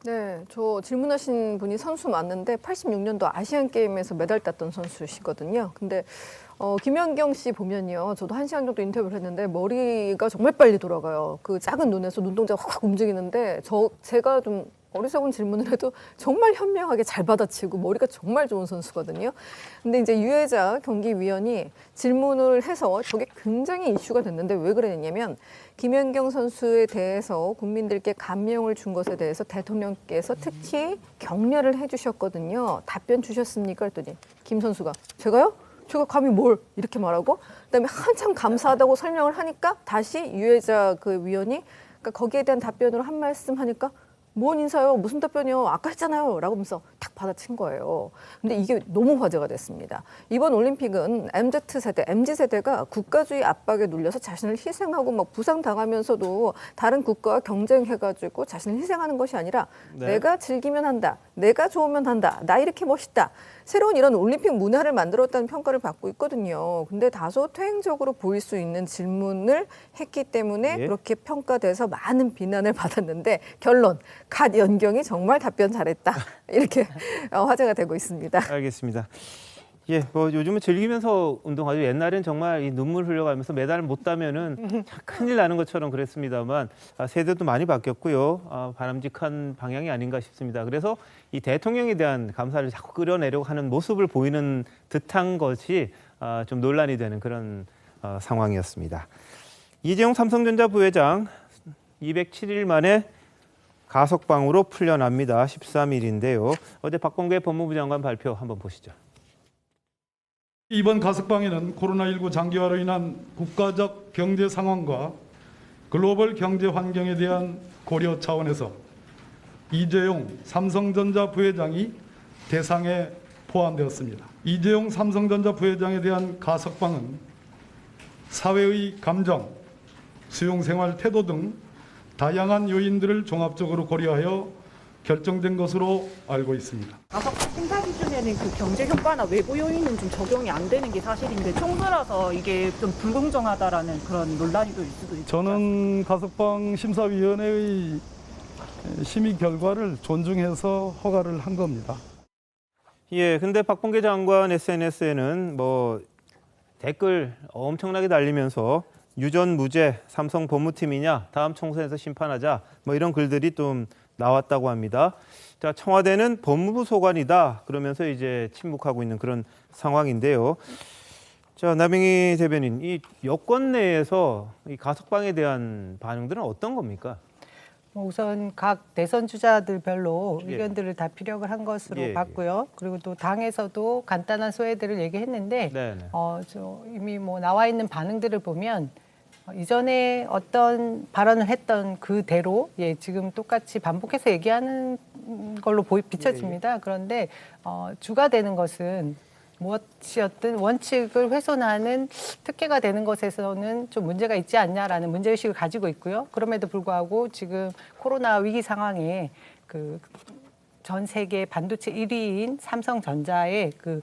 네, 저 질문하신 분이 선수 맞는데 86년도 아시안 게임에서 메달 땄던 선수시거든요. 근데 김연경 씨 보면요, 저도 1시간 정도 인터뷰를 했는데 머리가 정말 빨리 돌아가요. 그 작은 눈에서 눈동자가 확 움직이는데 제가 좀 어리석은 질문을 해도 정말 현명하게 잘 받아치고 머리가 정말 좋은 선수거든요. 근데 이제 유혜자 경기위원이 질문을 해서 저게 굉장히 이슈가 됐는데 왜 그랬냐면 김연경 선수에 대해서 국민들께 감명을 준 것에 대해서 대통령께서 특히 격려를 해주셨거든요. 답변 주셨습니까? 그랬더니 김 선수가 제가요? 제가 감히 뭘 이렇게 말하고 그다음에 한참 감사하다고 설명을 하니까 다시 유혜자 그 위원이 그러니까 거기에 대한 답변으로 한 말씀 하니까 뭔 인사요? 무슨 답변이요? 아까 했잖아요. 라고 하면서 탁 받아친 거예요. 근데 이게 너무 화제가 됐습니다. 이번 올림픽은 MZ세대가 국가주의 압박에 눌려서 자신을 희생하고 막 부상당하면서도 다른 국가와 경쟁해가지고 자신을 희생하는 것이 아니라 내가 즐기면 한다. 내가 좋으면 한다. 나 이렇게 멋있다. 새로운 이런 올림픽 문화를 만들었다는 평가를 받고 있거든요. 근데 다소 퇴행적으로 보일 수 있는 질문을 했기 때문에 그렇게 평가돼서 많은 비난을 받았는데 결론, 갓 연경이 정말 답변 잘했다. 이렇게 화제가 되고 있습니다. 알겠습니다. 예, 뭐 요즘은 즐기면서 운동하죠. 옛날엔 정말 이 눈물 흘려가면서 메달을 못 따면은 참 큰일 나는 것처럼 그랬습니다만 세대도 많이 바뀌었고요. 바람직한 방향이 아닌가 싶습니다. 그래서 이 대통령에 대한 감사를 자꾸 끌어내려고 하는 모습을 보이는 듯한 것이 좀 논란이 되는 그런 상황이었습니다. 이재용 삼성전자 부회장 207일 만에 가석방으로 풀려납니다. 13일인데요. 어제 박범계 법무부 장관 발표 한번 보시죠. 이번 가석방에는 코로나19 장기화로 인한 국가적 경제 상황과 글로벌 경제 환경에 대한 고려 차원에서 이재용 삼성전자 부회장이 대상에 포함되었습니다. 이재용 삼성전자 부회장에 대한 가석방은 사회의 감정, 수용생활 태도 등 다양한 요인들을 종합적으로 고려하여 결정된 것으로 알고 있습니다. 가석방 심사 기준에는 그 경제 효과나 외부 요인은 좀 적용이 안 되는 게 사실인데 총수라서 이게 좀 불공정하다라는 그런 논란이 또 있을 수도 있죠. 저는 가석방 심사위원회의 심의 결과를 존중해서 허가를 한 겁니다. 예, 근데 박범계 장관 SNS에는 뭐 댓글 엄청나게 달리면서 유전 무죄 삼성 법무팀이냐 다음 총선에서 심판하자 뭐 이런 글들이 좀 나왔다고 합니다. 자, 청와대는 법무부 소관이다 그러면서 이제 침묵하고 있는 그런 상황인데요. 자, 남영희 대변인, 이 여권 내에서 이 가석방에 대한 반응들은 어떤 겁니까? 우선 각 대선 주자들별로 의견들을 다 피력을 한 것으로 봤고요. 그리고 또 당에서도 간단한 소회들을 얘기했는데 이미 뭐 나와 있는 반응들을 보면 이전에 어떤 발언을 했던 그대로 지금 똑같이 반복해서 얘기하는 걸로 비춰집니다. 그런데 주가 되는 것은 무엇이었든 원칙을 훼손하는 특혜가 되는 것에서는 좀 문제가 있지 않냐라는 문제의식을 가지고 있고요. 그럼에도 불구하고 지금 코로나 위기 상황에 그 전 세계 반도체 1위인 삼성전자의 그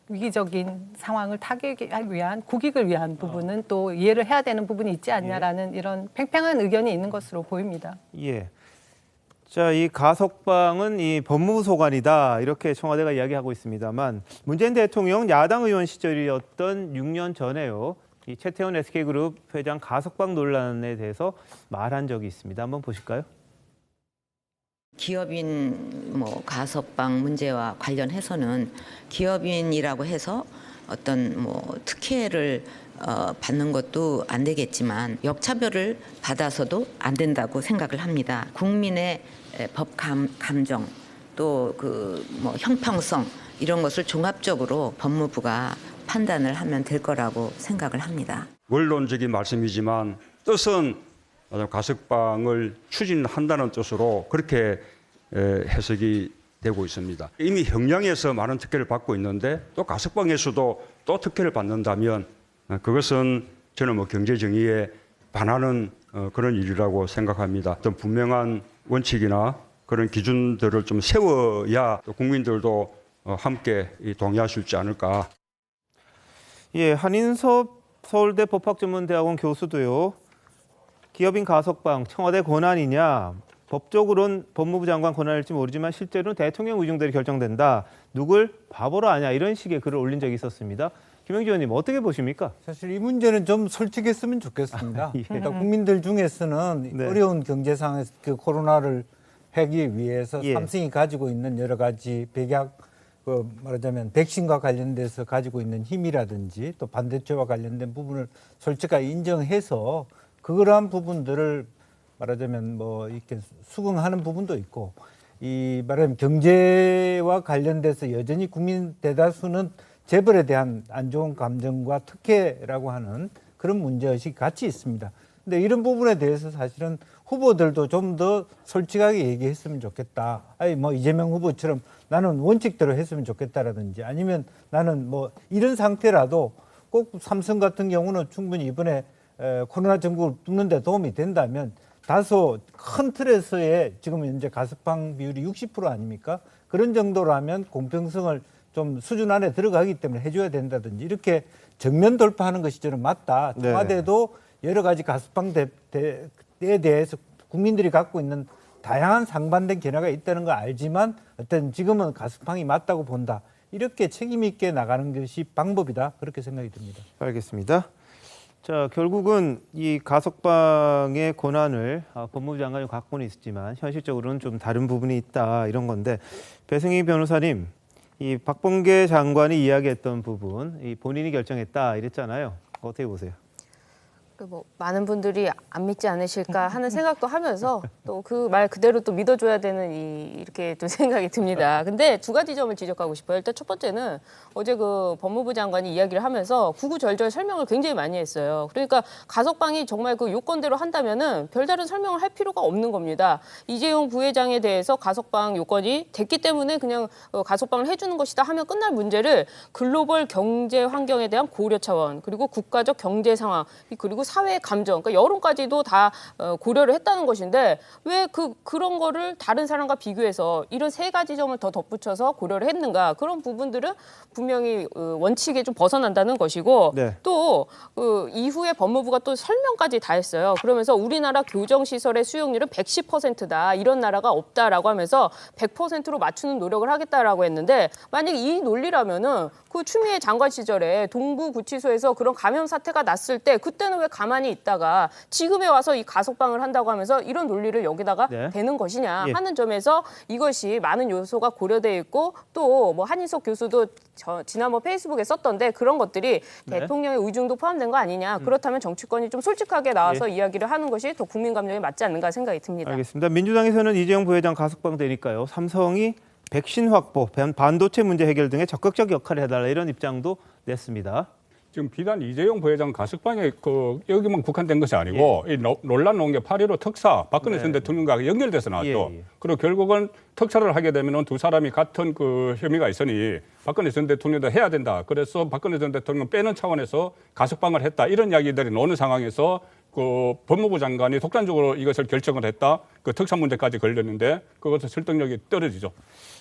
위기적인 상황을 타개하기 위한 국익을 위한 부분은 또 이해를 해야 되는 부분이 있지 않냐라는 이런 팽팽한 의견이 있는 것으로 보입니다. 예. 자, 이 가석방은 이 법무부 소관이다 이렇게 청와대가 이야기하고 있습니다만 문재인 대통령 야당 의원 시절이었던 6년 전에요. 이 최태원 SK그룹 회장 가석방 논란에 대해서 말한 적이 있습니다. 한번 보실까요? 기업인 가석방 문제와 관련해서는 기업인이라고 해서 어떤 특혜를 받는 것도 안 되겠지만 역차별을 받아서도 안 된다고 생각을 합니다. 국민의 법 감정 또 형평성 이런 것을 종합적으로 법무부가 판단을 하면 될 거라고 생각을 합니다. 원론적인 말씀이지만 뜻은 가석방을 추진한다는 뜻으로 그렇게 해석이 되고 있습니다. 이미 형량에서 많은 특혜를 받고 있는데 또 가석방에서도 또 특혜를 받는다면 그것은 저는 경제 정의에 반하는 그런 일이라고 생각합니다. 어떤 분명한 원칙이나 그런 기준들을 좀 세워야 국민들도 함께 동의할 수 있지 않을까. 예, 한인섭 서울대 법학전문대학원 교수도요. 기업인 가석방 청와대 권한이냐? 법적으로는 법무부 장관 권한일지 모르지만 실제로는 대통령 의중대로 결정된다. 누굴 바보로 아냐 이런 식의 글을 올린 적이 있었습니다. 김영주 의원님 어떻게 보십니까? 사실 이 문제는 좀 솔직했으면 좋겠습니다. 예. 그러니까 국민들 중에서는 네. 어려운 경제 상황에서 그 코로나를 하기 위해서 예. 삼성이 가지고 있는 여러 가지 백약 말하자면 백신과 관련돼서 가지고 있는 힘이라든지 또 반대체와 관련된 부분을 솔직하게 인정해서 그러한 부분들을 말하자면 이렇게 수긍하는 부분도 있고 이 말하자면 경제와 관련돼서 여전히 국민 대다수는 재벌에 대한 안 좋은 감정과 특혜라고 하는 그런 문제의식이 같이 있습니다. 근데 이런 부분에 대해서 사실은 후보들도 좀 더 솔직하게 얘기했으면 좋겠다. 아니 이재명 후보처럼 나는 원칙대로 했으면 좋겠다라든지 아니면 나는 이런 상태라도 꼭 삼성 같은 경우는 충분히 이번에 코로나 전국을 뚫는 데 도움이 된다면 다소 큰 틀에서의 지금 현재 가석방 비율이 60% 아닙니까? 그런 정도라면 공평성을 좀 수준 안에 들어가기 때문에 해줘야 된다든지 이렇게 정면 돌파하는 것이 저는 맞다. 청와대도 여러 가지 가석방에 대해서 국민들이 갖고 있는 다양한 상반된 견해가 있다는 걸 알지만 어떤 지금은 가석방이 맞다고 본다. 이렇게 책임 있게 나가는 것이 방법이다. 그렇게 생각이 듭니다. 알겠습니다. 자, 결국은 이 가석방의 권한을 법무부 장관이 갖고는 있었지만 현실적으로는 좀 다른 부분이 있다 이런 건데 배승희 변호사님, 이 박범계 장관이 이야기했던 부분, 이 본인이 결정했다 이랬잖아요. 어떻게 보세요? 많은 분들이 안 믿지 않으실까 하는 생각도 하면서 또 그 말 그대로 또 믿어줘야 되는 이렇게 또 생각이 듭니다. 근데 두 가지 점을 지적하고 싶어요. 일단 첫 번째는 어제 그 법무부 장관이 이야기를 하면서 구구절절 설명을 굉장히 많이 했어요. 그러니까 가석방이 정말 그 요건대로 한다면은 별다른 설명을 할 필요가 없는 겁니다. 이재용 부회장에 대해서 가석방 요건이 됐기 때문에 그냥 가석방을 해주는 것이다 하면 끝날 문제를 글로벌 경제 환경에 대한 고려 차원 그리고 국가적 경제 상황 그리고 사회 감정, 그러니까 여론까지도 다 고려를 했다는 것인데 왜 그런 거를 다른 사람과 비교해서 이런 세 가지 점을 더 덧붙여서 고려를 했는가? 그런 부분들은 분명히 원칙에 좀 벗어난다는 것이고 네. 또 이후에 법무부가 또 설명까지 다 했어요. 그러면서 우리나라 교정시설의 수용률은 110%다. 이런 나라가 없다라고 하면서 100%로 맞추는 노력을 하겠다라고 했는데 만약에 이 논리라면은 그 추미애 장관 시절에 동부구치소에서 그런 감염 사태가 났을 때 그때는 왜 가만히 있다가 지금에 와서 이 가석방을 한다고 하면서 이런 논리를 여기다가 대는 것이냐 하는 점에서 이것이 많은 요소가 고려돼 있고 또 한인석 교수도 지난번 페이스북에 썼던데 그런 것들이 대통령의 의중도 포함된 거 아니냐. 그렇다면 정치권이 좀 솔직하게 나와서 이야기를 하는 것이 더 국민 감정에 맞지 않는가 생각이 듭니다. 알겠습니다. 민주당에서는 이재용 부회장 가석방 되니까요. 삼성이 백신 확보, 반도체 문제 해결 등의 적극적 역할을 해달라 이런 입장도 냈습니다. 지금 비단 이재용 부회장 가석방에 여기만 국한된 것이 아니고 이 논란 나온 게 8.15 특사 박근혜 전 대통령과 연결돼서 나왔죠. 그리고 결국은 특사를 하게 되면 두 사람이 같은 그 혐의가 있으니 박근혜 전 대통령도 해야 된다. 그래서 박근혜 전 대통령 빼는 차원에서 가석방을 했다. 이런 이야기들이 나오는 상황에서 그 법무부 장관이 독단적으로 이것을 결정을 했다. 그 특사 문제까지 걸렸는데 그것은 설득력이 떨어지죠.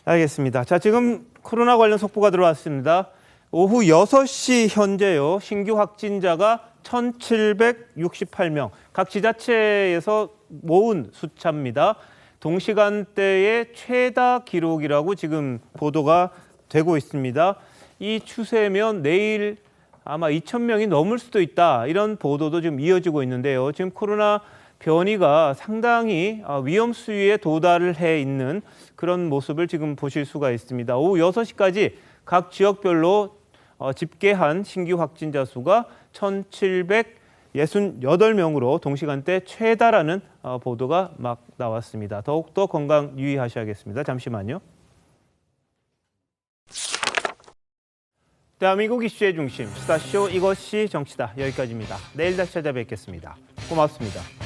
알겠습니다. 자, 지금 코로나 관련 속보가 들어왔습니다. 오후 6시 현재요. 신규 확진자가 1,768명. 각 지자체에서 모은 숫자입니다. 동시간대의 최다 기록이라고 지금 보도가 되고 있습니다. 이 추세면 내일 아마 2,000명이 넘을 수도 있다. 이런 보도도 지금 이어지고 있는데요. 지금 코로나 변이가 상당히 위험 수위에 도달을 해 있는 그런 모습을 지금 보실 수가 있습니다. 오후 6시까지 각 지역별로 집계한 신규 확진자 수가 1,768명으로 동시간대 최다라는 보도가 막 나왔습니다. 더욱더 건강 유의하셔야겠습니다. 잠시만요. 대한민국 이슈의 중심, 스타쇼 이것이 정치다. 여기까지입니다. 내일 다시 찾아뵙겠습니다. 고맙습니다.